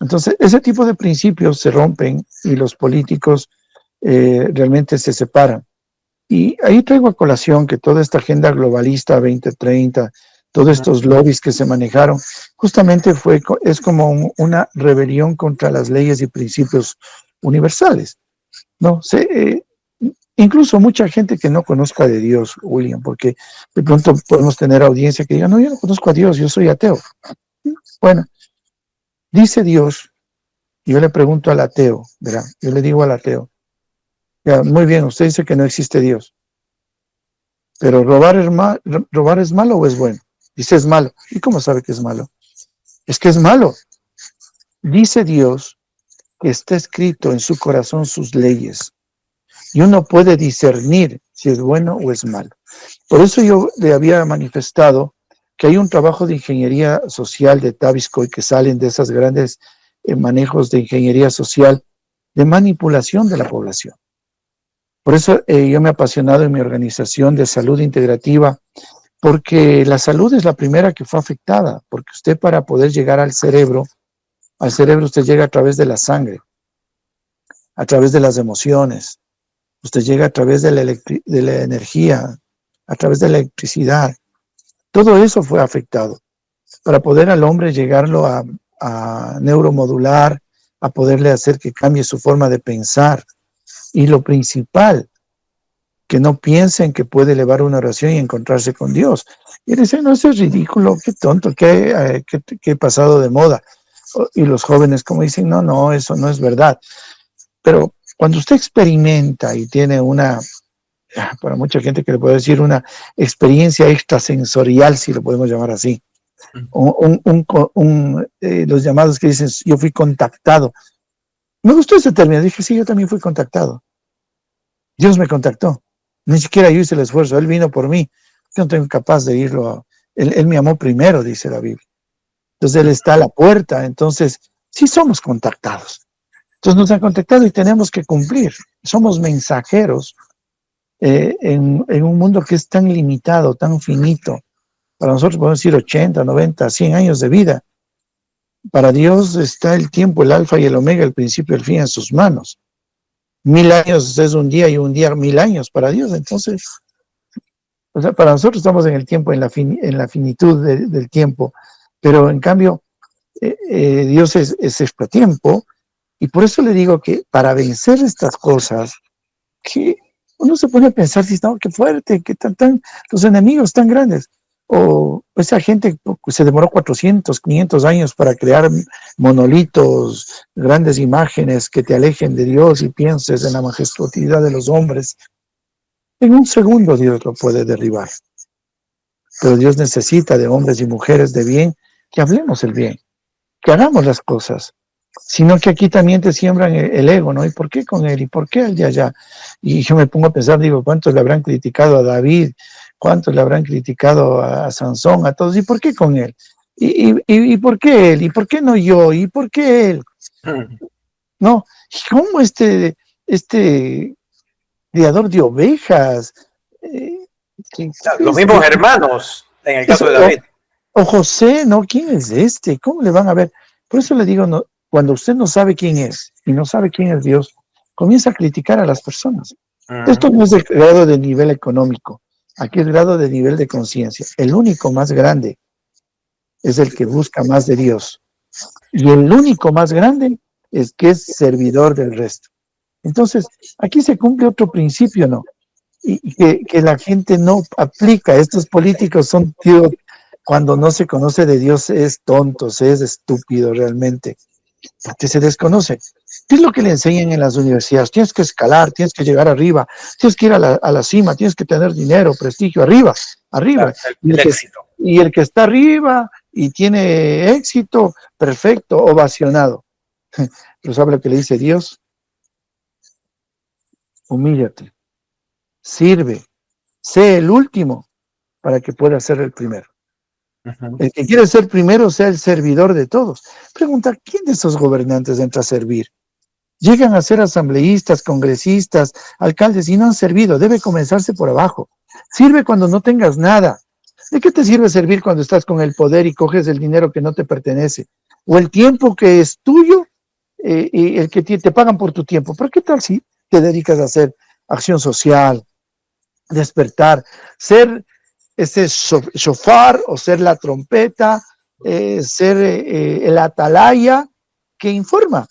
Entonces, ese tipo de principios se rompen y los políticos realmente se separan. Y ahí traigo a colación que toda esta agenda globalista 2030, todos estos lobbies que se manejaron, justamente es como una rebelión contra las leyes y principios universales, ¿no? Incluso mucha gente que no conozca de Dios, William, porque de pronto podemos tener audiencia que diga, no, yo no conozco a Dios, yo soy ateo. Bueno, dice Dios, yo le pregunto al ateo, ¿verdad? Yo le digo al ateo, ya, muy bien, usted dice que no existe Dios, pero ¿robar es malo o es bueno? Dice es malo. ¿Y cómo sabe que es malo? Es que es malo. Dice Dios que está escrito en su corazón sus leyes, y uno puede discernir si es bueno o es malo. Por eso yo le había manifestado que hay un trabajo de ingeniería social de Tavistock que salen de esos grandes manejos de ingeniería social de manipulación de la población. Por eso yo me he apasionado en mi organización de salud integrativa, porque la salud es la primera que fue afectada, porque usted, para poder llegar al cerebro usted llega a través de la sangre, a través de las emociones, usted llega a través de la energía, a través de la electricidad. Todo eso fue afectado. Para poder al hombre llegarlo a neuromodular, a poderle hacer que cambie su forma de pensar. Y lo principal, que no piensen que puede elevar una oración y encontrarse con Dios. Y dicen, no, eso es ridículo, qué tonto, qué pasado de moda. Y los jóvenes como dicen, no, eso no es verdad. Pero cuando usted experimenta y tiene para mucha gente que le puedo decir, una experiencia extrasensorial, si lo podemos llamar así, los llamados que dicen, yo fui contactado. Me gustó ese término, dije, sí, yo también fui contactado. Dios me contactó, ni siquiera yo hice el esfuerzo, Él vino por mí. Yo no tengo capaz de irlo, él me amó primero, dice la Biblia. Entonces Él está a la puerta, entonces sí somos contactados. Entonces nos han contactado y tenemos que cumplir. Somos mensajeros en un mundo que es tan limitado, tan finito. Para nosotros podemos decir 80, 90, 100 años de vida. Para Dios está el tiempo, el alfa y el omega, el principio y el fin en sus manos. 1000 años es un día y un día 1000 años para Dios. Entonces, o sea, para nosotros estamos en el tiempo, en la finitud del tiempo, pero en cambio Dios es tiempo, y por eso le digo que para vencer estas cosas, que uno se pone a pensar, si no, qué fuerte, qué los enemigos tan grandes, o esa gente se demoró 400, 500 años para crear monolitos, grandes imágenes que te alejen de Dios y pienses en la majestuosidad de los hombres. En un segundo Dios lo puede derribar. Pero Dios necesita de hombres y mujeres de bien que hablemos el bien, que hagamos las cosas. Sino que aquí también te siembran el ego, ¿no? ¿Y por qué con él? ¿Y por qué el de allá? Y yo me pongo a pensar, digo, ¿cuántos le habrán criticado a David? ¿Cuántos le habrán criticado a Sansón? A todos. ¿Y por qué con él? ¿Y por qué él? ¿Y por qué no yo? ¿Y por qué él? ¿No? ¿Y cómo este criador de ovejas? Eh, Los mismos hermanos, en el caso de David. o José, ¿no? ¿Quién es este? ¿Cómo le van a ver? Por eso le digo, no, cuando usted no sabe quién es y no sabe quién es Dios, comienza a criticar a las personas. Esto no es de grado de nivel económico, aquí es grado de nivel de conciencia. El único más grande es el que busca más de Dios. Y el único más grande es que es servidor del resto. Entonces, aquí se cumple otro principio, ¿no? Y que la gente no aplica. Estos políticos son, tío, cuando no se conoce de Dios es tonto, es estúpido realmente, porque se desconoce. ¿Qué es lo que le enseñan en las universidades? Tienes que escalar, tienes que llegar arriba, tienes que ir a la cima, tienes que tener dinero, prestigio, arriba, arriba. Claro, el éxito. Y el que está arriba y tiene éxito, perfecto, ovacionado. Pero ¿sabe lo que le dice Dios? Humíllate, sirve, sé el último para que pueda ser el primero. El que quiere ser primero sea el servidor de todos. Pregunta, ¿quién de esos gobernantes entra a servir? Llegan a ser asambleístas, congresistas, alcaldes y no han servido. Debe comenzarse por abajo. Sirve cuando no tengas nada. ¿De qué te sirve servir cuando estás con el poder y coges el dinero que no te pertenece? O el tiempo que es tuyo y el que te pagan por tu tiempo. ¿Pero qué tal si te dedicas a hacer acción social, despertar, ser ese shofar o ser la trompeta, ser el atalaya que informa?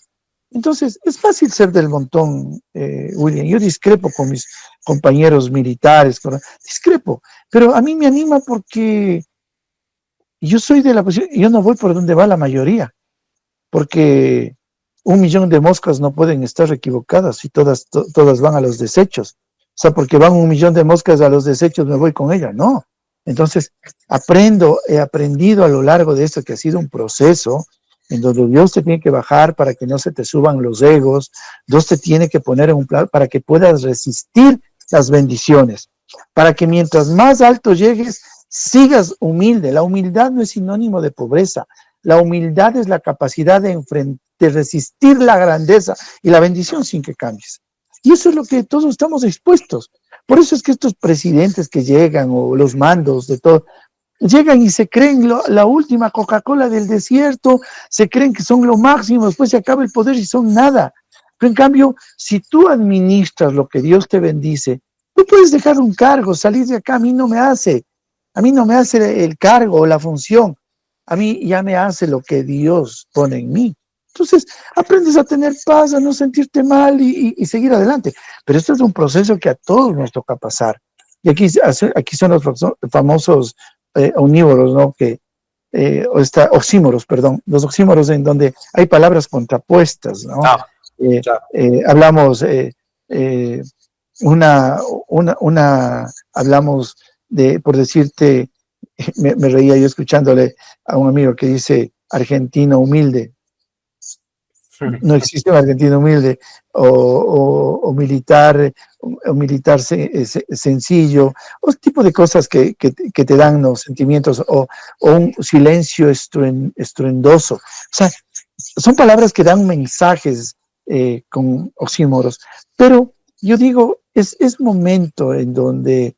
Entonces, es fácil ser del montón, William. Yo discrepo con mis compañeros militares, discrepo, pero a mí me anima porque yo soy de la posición, yo no voy por donde va la mayoría, porque 1 millón de moscas no pueden estar equivocadas y todas van a los desechos. O sea, porque van 1 millón de moscas a los desechos, me voy con ella. No. Entonces, he aprendido a lo largo de esto que ha sido un proceso en donde Dios te tiene que bajar para que no se te suban los egos, Dios te tiene que poner en un plan para que puedas resistir las bendiciones, para que mientras más alto llegues, sigas humilde. La humildad no es sinónimo de pobreza. La humildad es la capacidad de resistir la grandeza y la bendición sin que cambies. Y eso es lo que todos estamos expuestos. Por eso es que estos presidentes que llegan o los mandos de todo, llegan y se creen la última Coca-Cola del desierto, se creen que son lo máximo, después se acaba el poder y son nada. Pero en cambio, si tú administras lo que Dios te bendice, tú puedes dejar un cargo, salir de acá, a mí no me hace el cargo o la función, a mí ya me hace lo que Dios pone en mí. Entonces, aprendes a tener paz, a no sentirte mal y seguir adelante. Pero esto es un proceso que a todos nos toca pasar. Y aquí son los famosos omnívoros, ¿no? Oxímoros, perdón, los oxímoros en donde hay palabras contrapuestas, ¿no? Hablamos hablamos de, por decirte, me reía yo escuchándole a un amigo que dice argentino humilde. No existe un argentino humilde o militar sencillo, o tipo de cosas que te dan los sentimientos, o un silencio estruendoso. O sea, son palabras que dan mensajes con oxímoros, pero yo digo, es momento en donde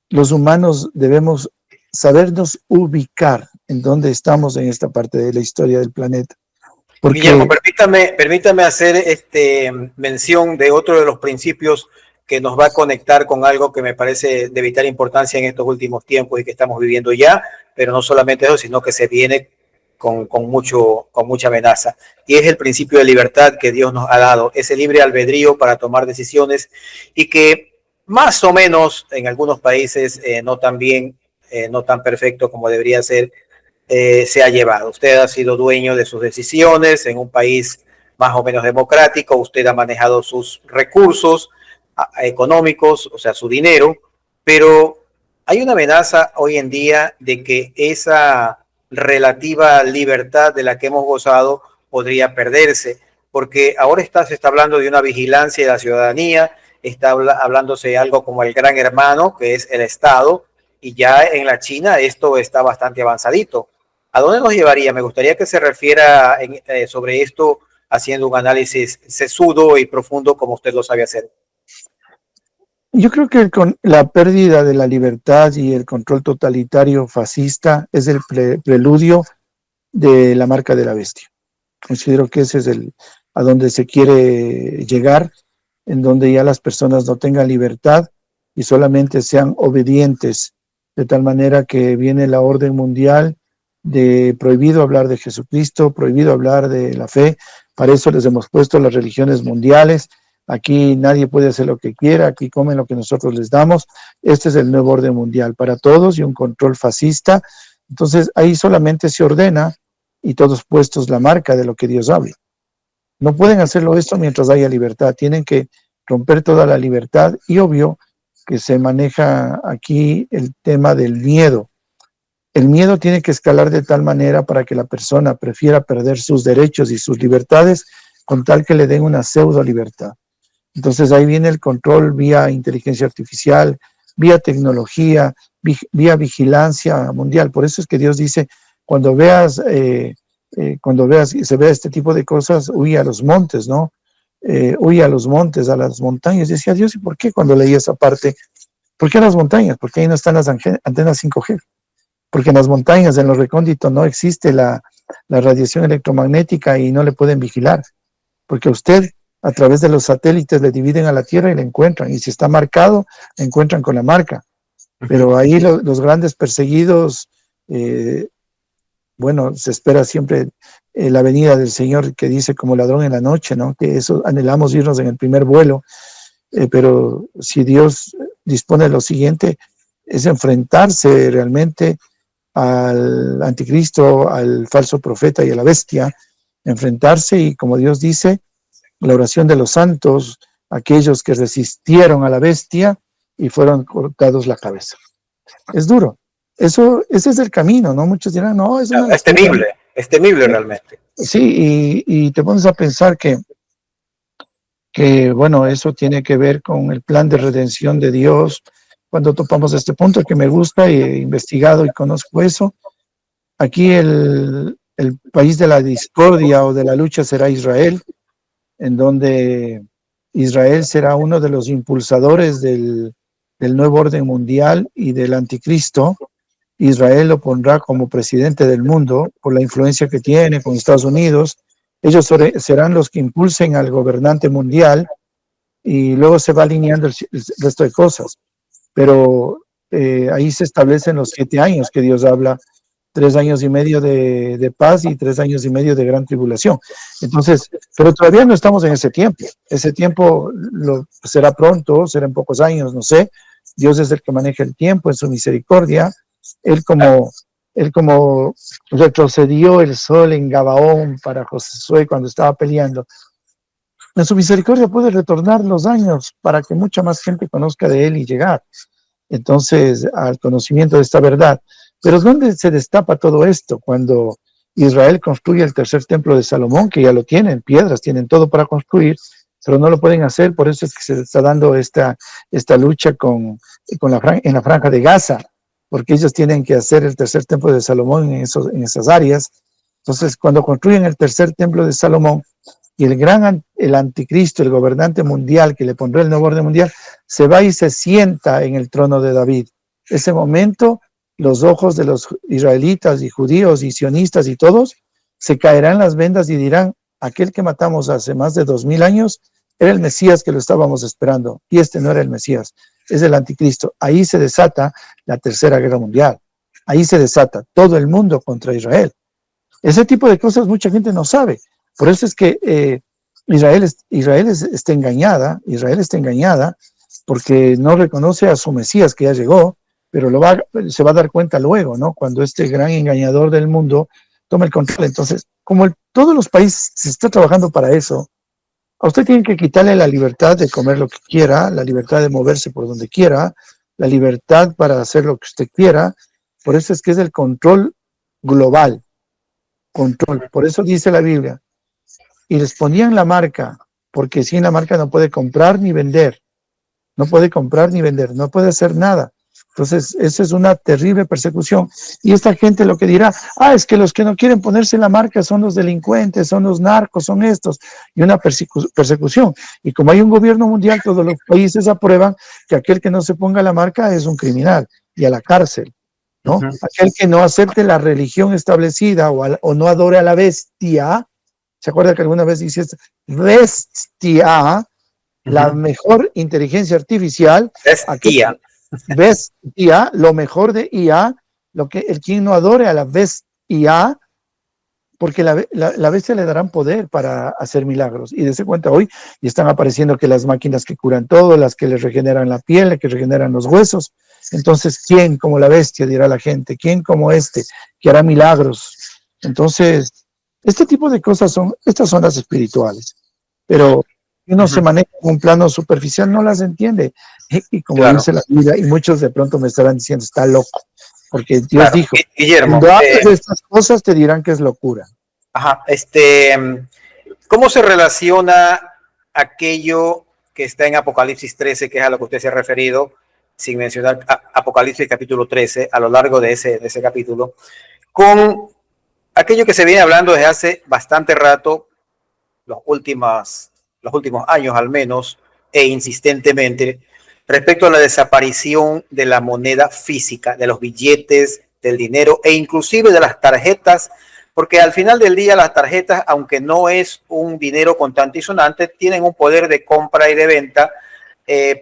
los humanos debemos sabernos ubicar en donde estamos en esta parte de la historia del planeta. Porque, Guillermo, permítame hacer mención de otro de los principios que nos va a conectar con algo que me parece de vital importancia en estos últimos tiempos y que estamos viviendo ya, pero no solamente eso, sino que se viene con mucha amenaza. Y es el principio de libertad que Dios nos ha dado, ese libre albedrío para tomar decisiones y que más o menos en algunos países no tan bien, no tan perfecto como debería ser, se ha llevado. Usted ha sido dueño de sus decisiones en un país más o menos democrático, usted ha manejado sus recursos, económicos, o sea, su dinero, pero hay una amenaza hoy en día de que esa relativa libertad de la que hemos gozado podría perderse, porque ahora se está hablando de una vigilancia de la ciudadanía, está hablándose de algo como el gran hermano, que es el Estado, y ya en la China esto está bastante avanzadito. ¿A dónde nos llevaría? Me gustaría que se refiera sobre esto haciendo un análisis sesudo y profundo como usted lo sabe hacer. Yo creo que la pérdida de la libertad y el control totalitario fascista es el preludio de la marca de la bestia. Considero que ese es a donde se quiere llegar, en donde ya las personas no tengan libertad y solamente sean obedientes, de tal manera que viene la orden mundial de prohibido hablar de Jesucristo, prohibido hablar de la fe. Para eso les hemos puesto las religiones mundiales. Aquí nadie puede hacer lo que quiera, aquí comen lo que nosotros les damos. Este es el nuevo orden mundial para todos y un control fascista. Entonces ahí solamente se ordena y todos puestos la marca de lo que Dios habla. No pueden hacerlo esto mientras haya libertad, tienen que romper toda la libertad y obvio que se maneja aquí el tema del miedo. El miedo tiene que escalar de tal manera para que la persona prefiera perder sus derechos y sus libertades con tal que le den una pseudo libertad. Entonces ahí viene el control vía inteligencia artificial, vía tecnología, vía vigilancia mundial. Por eso es que Dios dice, cuando veas se vea este tipo de cosas, huye a los montes, ¿no? Huye a los montes, a las montañas. Decía Dios, ¿y por qué cuando leí esa parte? ¿Por qué a las montañas? Porque ahí no están las antenas 5G. Porque en las montañas, en los recónditos, no existe la radiación electromagnética y no le pueden vigilar. Porque a usted, a través de los satélites, le dividen a la Tierra y le encuentran. Y si está marcado, le encuentran con la marca. Pero ahí los grandes perseguidos, bueno, se espera siempre la venida del Señor que dice como ladrón en la noche, ¿no? Que eso anhelamos irnos en el primer vuelo, pero si Dios dispone lo siguiente, es enfrentarse realmente al anticristo, al falso profeta y a la bestia, enfrentarse y como Dios dice, la oración de los santos, aquellos que resistieron a la bestia y fueron cortados la cabeza. Es duro. Ese es el camino, ¿no? Muchos dirán, no, es una locura. Es temible realmente. Sí, y te pones a pensar que, bueno, eso tiene que ver con el plan de redención de Dios. Cuando topamos este punto que me gusta y he investigado y conozco eso, aquí el país de la discordia o de la lucha será Israel, en donde Israel será uno de los impulsadores del nuevo orden mundial y del anticristo. Israel lo pondrá como presidente del mundo por la influencia que tiene con Estados Unidos. Ellos serán los que impulsen al gobernante mundial y luego se va alineando el resto de cosas. Pero ahí se establecen los 7 años que Dios habla, 3 años y medio de paz y 3 años y medio de gran tribulación. Entonces, pero todavía no estamos en ese tiempo. Ese tiempo será pronto, será en pocos años, no sé. Dios es el que maneja el tiempo en su misericordia. Él como retrocedió el sol en Gabaón para Josué cuando estaba peleando, en su misericordia puede retornar los años para que mucha más gente conozca de él y llegar entonces al conocimiento de esta verdad. Pero ¿dónde se destapa todo esto? Cuando Israel construye el tercer templo de Salomón, que ya lo tienen, piedras, tienen todo para construir, pero no lo pueden hacer, por eso es que se está dando esta lucha en la franja de Gaza, porque ellos tienen que hacer el tercer templo de Salomón en esas áreas. Entonces, cuando construyen el tercer templo de Salomón, y el anticristo, el gobernante mundial que le pondrá el nuevo orden mundial, se va y se sienta en el trono de David. Ese momento, los ojos de los israelitas y judíos y sionistas y todos se caerán las vendas y dirán, aquel que matamos hace más de 2000 años era el Mesías que lo estábamos esperando, y este no era el Mesías, es el anticristo. Ahí se desata la tercera guerra mundial. Ahí se desata todo el mundo contra Israel. Ese tipo de cosas mucha gente no sabe. Por eso es que Israel está engañada porque no reconoce a su Mesías que ya llegó, pero se va a dar cuenta luego, ¿no? Cuando este gran engañador del mundo toma el control. Entonces, como todos los países se está trabajando para eso, A usted tienen que quitarle la libertad de comer lo que quiera, la libertad de moverse por donde quiera, la libertad para hacer lo que usted quiera. Por eso es que es el control global, control. Por eso dice la Biblia. Y les ponían la marca, porque sin la marca no puede comprar ni vender. No puede comprar ni vender, no puede hacer nada. Entonces, esa es una terrible persecución. Y esta gente lo que dirá, es que los que no quieren ponerse la marca son los delincuentes, son los narcos, son estos. Y una persecución. Y como hay un gobierno mundial, todos los países aprueban que aquel que no se ponga la marca es un criminal y a la cárcel, ¿no? Uh-huh. Aquel que no acepte la religión establecida o no adore a la bestia. ¿Se acuerda que alguna vez dices bestia? La mejor inteligencia artificial, Bestia. bestia, lo mejor de IA, el quien no adore a la bestia, porque la bestia le darán poder para hacer milagros. Y dése cuenta hoy, y están apareciendo que las máquinas que curan todo, las que les regeneran la piel, que regeneran los huesos. Entonces, ¿quién como la bestia, dirá la gente? ¿Quién como que hará milagros? Entonces, este tipo de cosas estas son las espirituales. Pero uno se maneja en un plano superficial, no las entiende. Y como dice la Biblia, y muchos de pronto me estarán diciendo, está loco, porque Dios dijo, Guillermo, cuando hables de estas cosas te dirán que es locura. Ajá, ¿cómo se relaciona aquello que está en Apocalipsis 13, que es a lo que usted se ha referido, sin mencionar Apocalipsis capítulo 13, a lo largo de ese capítulo, con aquello que se viene hablando desde hace bastante rato, los últimos años al menos, e insistentemente, respecto a la desaparición de la moneda física, de los billetes, del dinero e inclusive de las tarjetas, porque al final del día las tarjetas, aunque no es un dinero contante y sonante, tienen un poder de compra y de venta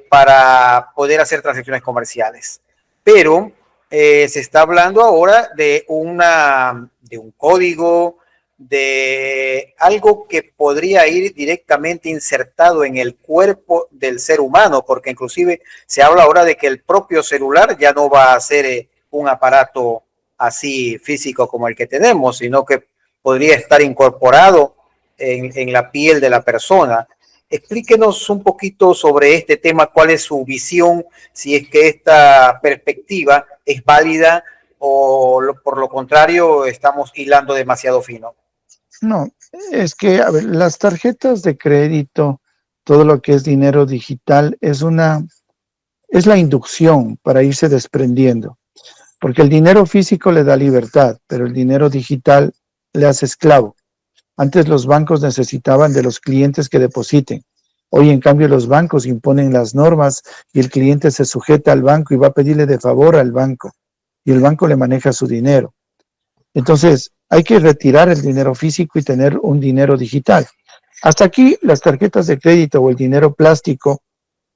para poder hacer transacciones comerciales. Pero se está hablando ahora de un código, de algo que podría ir directamente insertado en el cuerpo del ser humano, porque inclusive se habla ahora de que el propio celular ya no va a ser un aparato así físico como el que tenemos, sino que podría estar incorporado en la piel de la persona. Explíquenos un poquito sobre este tema, cuál es su visión, si es que esta perspectiva es válida o por lo contrario estamos hilando demasiado fino. No, es que, a ver, las tarjetas de crédito, todo lo que es dinero digital, es la inducción para irse desprendiendo, porque el dinero físico le da libertad, pero el dinero digital le hace esclavo. Antes los bancos necesitaban de los clientes que depositen. Hoy, en cambio, los bancos imponen las normas y el cliente se sujeta al banco y va a pedirle de favor al banco, y el banco le maneja su dinero. Entonces, hay que retirar el dinero físico y tener un dinero digital. Hasta aquí, las tarjetas de crédito o el dinero plástico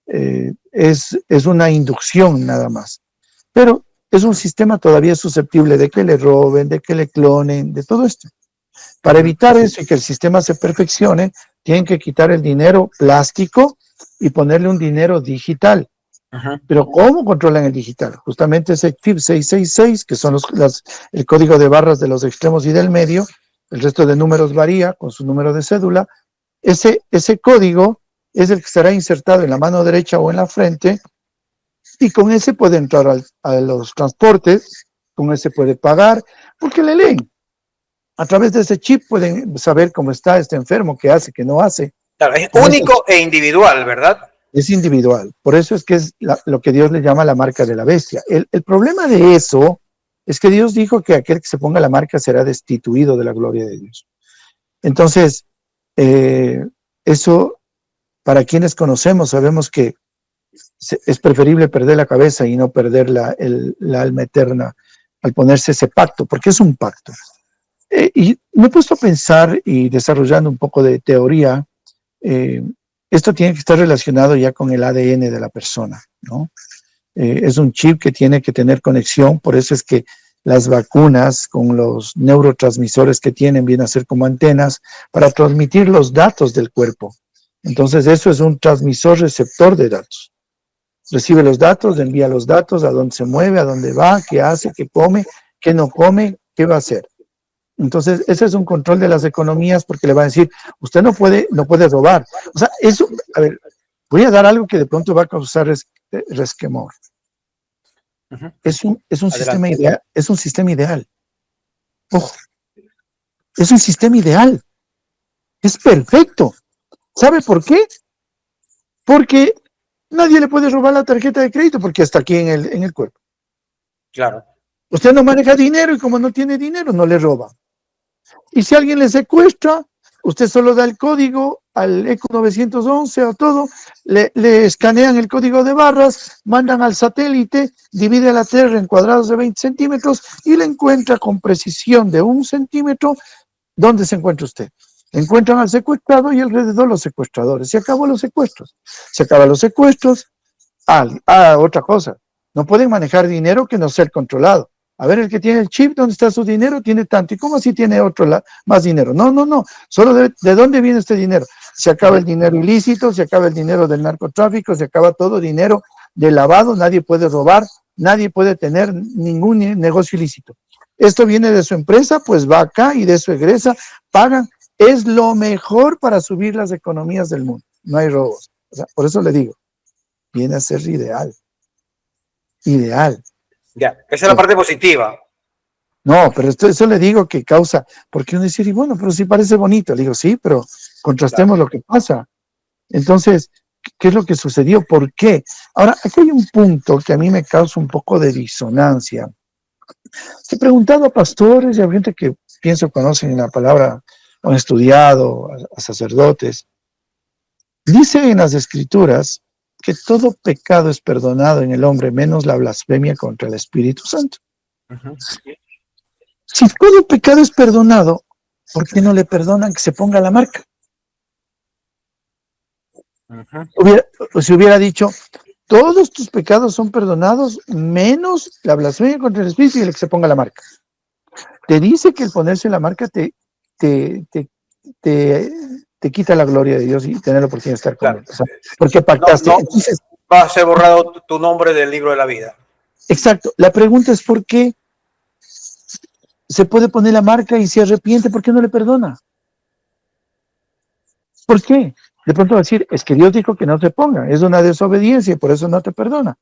es una inducción nada más. Pero es un sistema todavía susceptible de que le roben, de que le clonen, de todo esto. Para evitar eso y que el sistema se perfeccione, tienen que quitar el dinero plástico y ponerle un dinero digital. Ajá. Pero ¿cómo controlan el digital? Justamente ese FIB 666, que son el código de barras de los extremos y del medio, el resto de números varía con su número de cédula. Ese código es el que estará insertado en la mano derecha o en la frente, y con ese puede entrar a los transportes, con ese puede pagar, porque le leen. A través de ese chip pueden saber cómo está este enfermo, qué hace, qué no hace. Claro, es único e individual, ¿verdad? Es individual. Por eso es que es lo que Dios le llama la marca de la bestia. El problema de eso es que Dios dijo que aquel que se ponga la marca será destituido de la gloria de Dios. Entonces, eso, para quienes conocemos, sabemos que es preferible perder la cabeza y no perder la alma eterna al ponerse ese pacto, porque es un pacto. Y me he puesto a pensar y desarrollando un poco de teoría, esto tiene que estar relacionado ya con el ADN de la persona, ¿no? Es un chip que tiene que tener conexión, por eso es que las vacunas con los neurotransmisores que tienen vienen a ser como antenas para transmitir los datos del cuerpo. Entonces eso es un transmisor receptor de datos. Recibe los datos, envía los datos, a dónde se mueve, a dónde va, qué hace, qué come, qué no come, qué va a hacer. Entonces, ese es un control de las economías porque le van a decir, usted no puede robar. O sea, eso, a ver, voy a dar algo que de pronto va a causar resquemor. Ujú. Es un sistema Adelante. ideal, es un sistema ideal. Ojo, es un sistema ideal. Es perfecto. ¿Sabe por qué? Porque nadie le puede robar la tarjeta de crédito porque está aquí en el cuerpo. Claro. Usted no maneja dinero y como no tiene dinero, no le roba. Y si alguien le secuestra, usted solo da el código al ECO 911 o todo, le escanean el código de barras, mandan al satélite, divide la tierra en cuadrados de 20 centímetros y le encuentra con precisión de 1 centímetro dónde se encuentra usted. Encuentran al secuestrado y alrededor los secuestradores. Se acabó los secuestros. Se acaban los secuestros. Otra cosa. No pueden manejar dinero que no sea el controlado. A ver, el que tiene el chip, ¿dónde está su dinero? Tiene tanto. ¿Y cómo así tiene otro más dinero? No, no, no. Solo de dónde viene este dinero. Se acaba el dinero ilícito, se acaba el dinero del narcotráfico, se acaba todo dinero de lavado. Nadie puede robar, nadie puede tener ningún negocio ilícito. Esto viene de su empresa, pues va acá y de eso egresa, pagan. Es lo mejor para subir las economías del mundo. No hay robos. O sea, por eso le digo, viene a ser ideal. Ideal. Ya, esa es la parte positiva. No, pero eso le digo que causa, porque uno dice, y bueno, pero sí parece bonito. Le digo, sí, pero contrastemos Claro. lo que pasa. Entonces, ¿qué es lo que sucedió? ¿Por qué? Ahora, aquí hay un punto que a mí me causa un poco de disonancia. He preguntado a pastores y a gente que pienso conocen la palabra, han estudiado, a sacerdotes. Dice en las Escrituras que todo pecado es perdonado en el hombre, menos la blasfemia contra el Espíritu Santo. Ujú. Si todo pecado es perdonado, ¿por qué no le perdonan que se ponga la marca? Ujú. Si hubiera dicho, todos tus pecados son perdonados, menos la blasfemia contra el Espíritu y el que se ponga la marca. Te dice que el ponerse la marca te, te, te, te quita la gloria de Dios y tener la oportunidad de estar con Claro. Él. O sea, porque No, pactaste. no Entonces, va a ser borrado tu nombre del libro de la vida. exacto. La pregunta es por qué se puede poner la marca y se arrepiente, ¿por qué no le perdona? ¿Por qué? De pronto va a decir, es que Dios dijo que no te ponga, es una desobediencia y por eso no te perdona.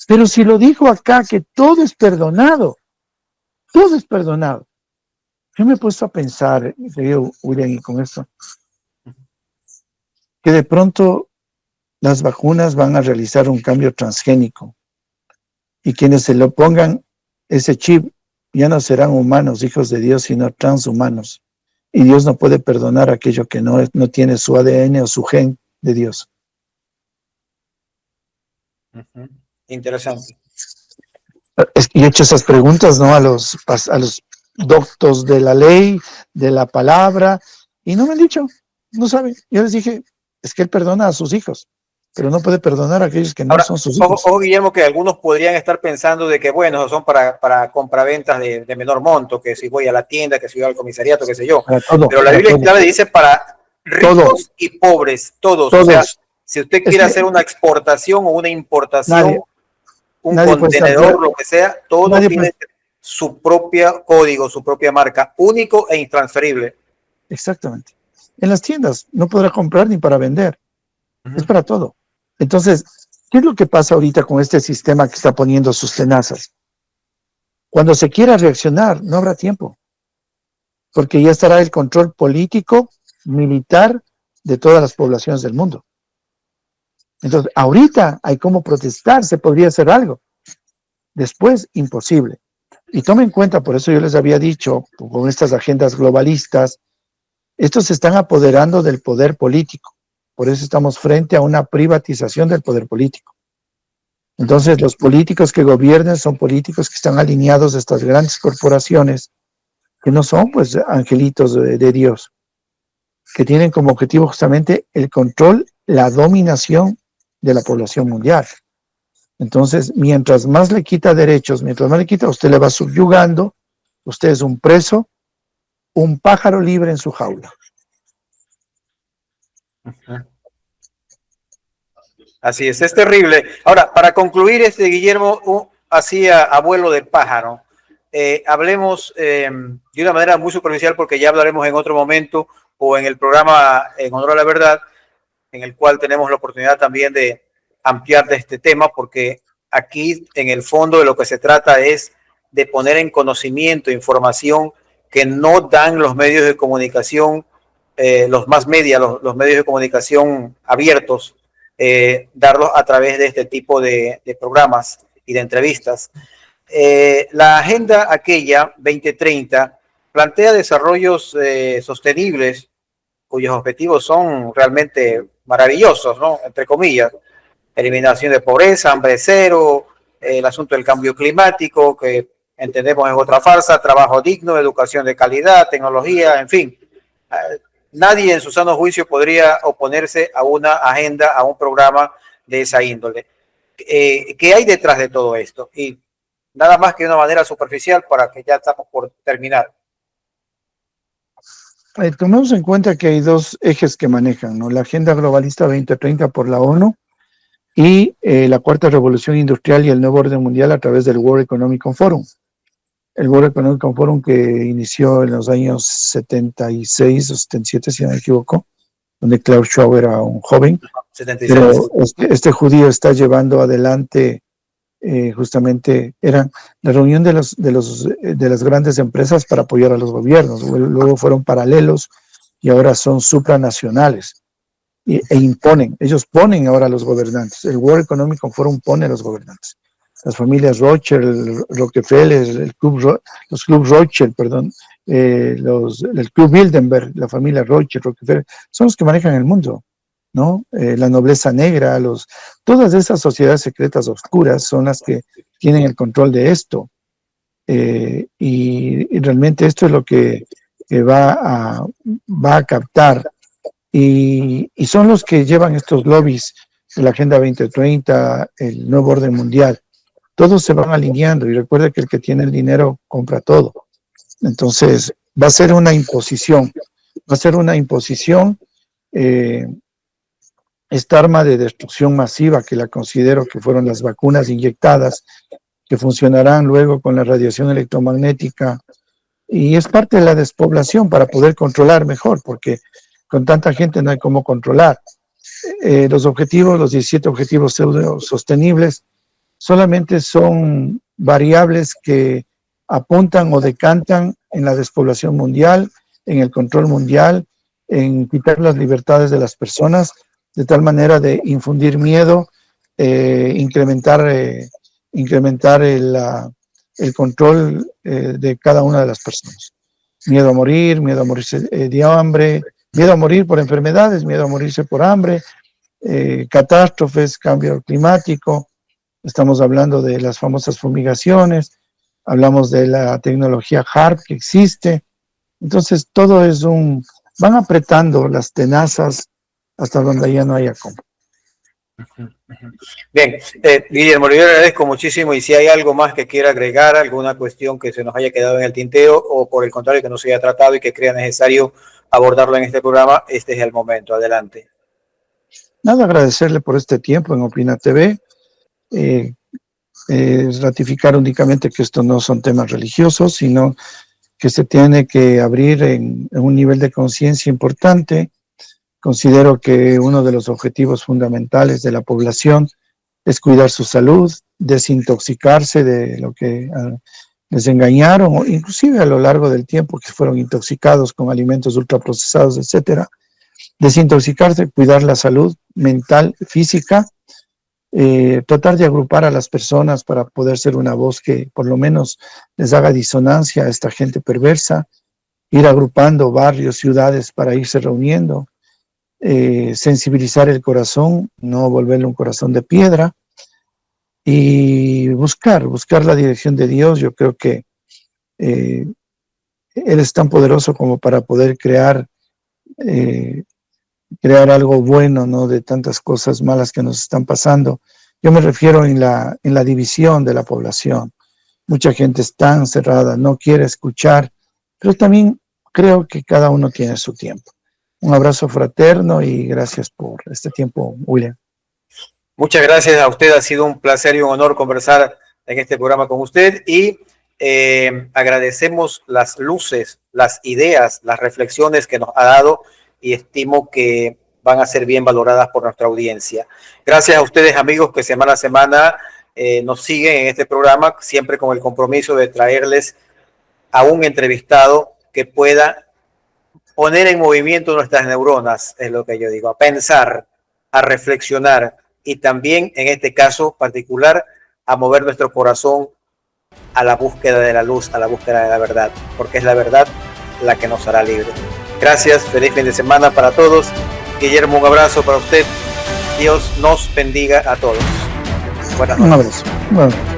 Pero si lo dijo acá, que todo es perdonado, todo es perdonado. Yo me he puesto a pensar, querido William, y con esto, que de pronto las vacunas van a realizar un cambio transgénico y quienes se lo pongan ese chip ya no serán humanos, hijos de Dios, sino transhumanos. Y Dios no puede perdonar aquello que no tiene su ADN o su gen de Dios. Ujú. Interesante. Y he hecho esas preguntas, ¿no? A los doctos de la ley, de la palabra, y no me han dicho, no saben. Yo les dije, es que Él perdona a sus hijos, pero no puede perdonar a aquellos que no Ahora, son sus ojo, hijos. ojo, Guillermo, que algunos podrían estar pensando de que, bueno, son para compraventas de menor monto, que si voy a la tienda, que si voy al comisariato, qué sé yo. Pero la Para Biblia es todo, clave, dice para todo, ricos y pobres, todos. O sea, todos. si usted Es quiere que hacer una exportación o una importación, nadie, un nadie puede estar fuera, contenedor, lo que sea, todo nadie puede, tiene su propio código, su propia marca, único e intransferible. exactamente. En las tiendas no podrá comprar ni para vender, es Ujú. para todo. Entonces, ¿qué es lo que pasa ahorita con este sistema que está poniendo sus tenazas? Cuando se quiera reaccionar, no habrá tiempo, porque ya estará el control político, militar de todas las poblaciones del mundo. Entonces, ahorita hay cómo protestar, se podría hacer algo. Después, imposible. Y tomen en cuenta, por eso yo les había dicho, con estas agendas globalistas, estos se están apoderando del poder político. Por eso estamos frente a una privatización del poder político. Ujú. Entonces, los políticos que gobiernan son políticos que están alineados a estas grandes corporaciones, que no son pues angelitos de Dios, que tienen como objetivo justamente el control, la dominación de la población mundial. Entonces, mientras más le quita derechos, mientras más le quita, usted le va subyugando, usted es un preso, un pájaro libre en su jaula. Ujú. Así es terrible. Ahora, para concluir, Guillermo, así a vuelo de pájaro, hablemos de una manera muy superficial, porque ya hablaremos en otro momento o en el programa En Honor a la Verdad, en el cual tenemos la oportunidad también de ampliar de este tema, porque aquí en el fondo de lo que se trata es de poner en conocimiento información que no dan los medios de comunicación, los más media, los medios de comunicación abiertos, darlos a través de este tipo de programas y de entrevistas. La agenda aquella 2030 plantea desarrollos sostenibles cuyos objetivos son realmente maravillosos, ¿no? Entre comillas, eliminación de pobreza, hambre cero, el asunto del cambio climático, que entendemos es otra farsa, trabajo digno, educación de calidad, tecnología, en fin. Nadie en su sano juicio podría oponerse a una agenda, a un programa de esa índole. ¿Qué hay detrás de todo esto? Y nada más que de una manera superficial, para que ya estamos por terminar. Tomemos en cuenta que hay dos ejes que manejan, ¿no? La Agenda Globalista 2030 por la ONU y la Cuarta Revolución Industrial y el Nuevo Orden Mundial a través del World Economic Forum. El World Economic Forum, que inició en los años 76 o 77, si no me equivoco, donde Klaus Schwab era un joven. 76. Pero este judío está llevando adelante, justamente, era la reunión de las grandes empresas para apoyar a los gobiernos. Luego fueron paralelos y ahora son supranacionales e imponen. Ellos ponen ahora a los gobernantes. El World Economic Forum pone a los gobernantes. Las familias Rothschild, Rockefeller, los clubes Rothschild, perdón, el Club Bilderberg, la familia Rothschild, Rockefeller, son los que manejan el mundo, ¿no? La nobleza negra, todas esas sociedades secretas oscuras son las que tienen el control de esto. Y realmente esto es lo que va a captar. Y son los que llevan estos lobbies de la Agenda 2030, el Nuevo Orden Mundial. Todos se van alineando y recuerda que el que tiene el dinero compra todo. Entonces, va a ser una imposición. Esta arma de destrucción masiva, que la considero que fueron las vacunas inyectadas, que funcionarán luego con la radiación electromagnética, y es parte de la despoblación para poder controlar mejor, porque con tanta gente no hay cómo controlar. Los 17 objetivos sostenibles, solamente son variables que apuntan o decantan en la despoblación mundial, en el control mundial, en quitar las libertades de las personas, de tal manera de infundir miedo, incrementar el control de cada una de las personas. Miedo a morirse de hambre, miedo a morir por enfermedades, miedo a morirse por hambre, catástrofes, cambio climático. Estamos hablando de las famosas fumigaciones, hablamos de la tecnología HARP que existe. Entonces, todo es van apretando las tenazas hasta donde ya no haya cómo. Bien, Guillermo, yo le agradezco muchísimo, y si hay algo más que quiera agregar, alguna cuestión que se nos haya quedado en el tintero, o por el contrario que no se haya tratado y que crea necesario abordarlo en este programa, este es el momento. Adelante. Nada, agradecerle por este tiempo en Opina TV. Ratificar únicamente que estos no son temas religiosos, sino que se tiene que abrir en un nivel de conciencia importante. Considero que uno de los objetivos fundamentales de la población es cuidar su salud, desintoxicarse de lo que les engañaron, o inclusive a lo largo del tiempo que fueron intoxicados con alimentos ultraprocesados, etcétera. Desintoxicarse, cuidar la salud mental, física, tratar de agrupar a las personas para poder ser una voz que por lo menos les haga disonancia a esta gente perversa, ir agrupando barrios, ciudades para irse reuniendo, sensibilizar el corazón, no volverle un corazón de piedra, y buscar la dirección de Dios. Yo creo que Él es tan poderoso como para poder crear algo bueno, ¿no?, de tantas cosas malas que nos están pasando. Yo me refiero en la división de la población. Mucha gente está encerrada, no quiere escuchar, pero también creo que cada uno tiene su tiempo. Un abrazo fraterno y gracias por este tiempo, William. Muchas gracias a usted, ha sido un placer y un honor conversar en este programa con usted, y Agradecemos las luces, las ideas, las reflexiones que nos ha dado y estimo que van a ser bien valoradas por nuestra audiencia. Gracias a ustedes, amigos, que semana a semana nos siguen en este programa, siempre con el compromiso de traerles a un entrevistado que pueda poner en movimiento nuestras neuronas, es lo que yo digo, a pensar, a reflexionar y también, en este caso particular, a mover nuestro corazón a la búsqueda de la luz, a la búsqueda de la verdad, porque es la verdad la que nos hará libres. Gracias, feliz fin de semana para todos. Guillermo, un abrazo para usted. Dios nos bendiga a todos. Buenas noches. Un abrazo. Bueno.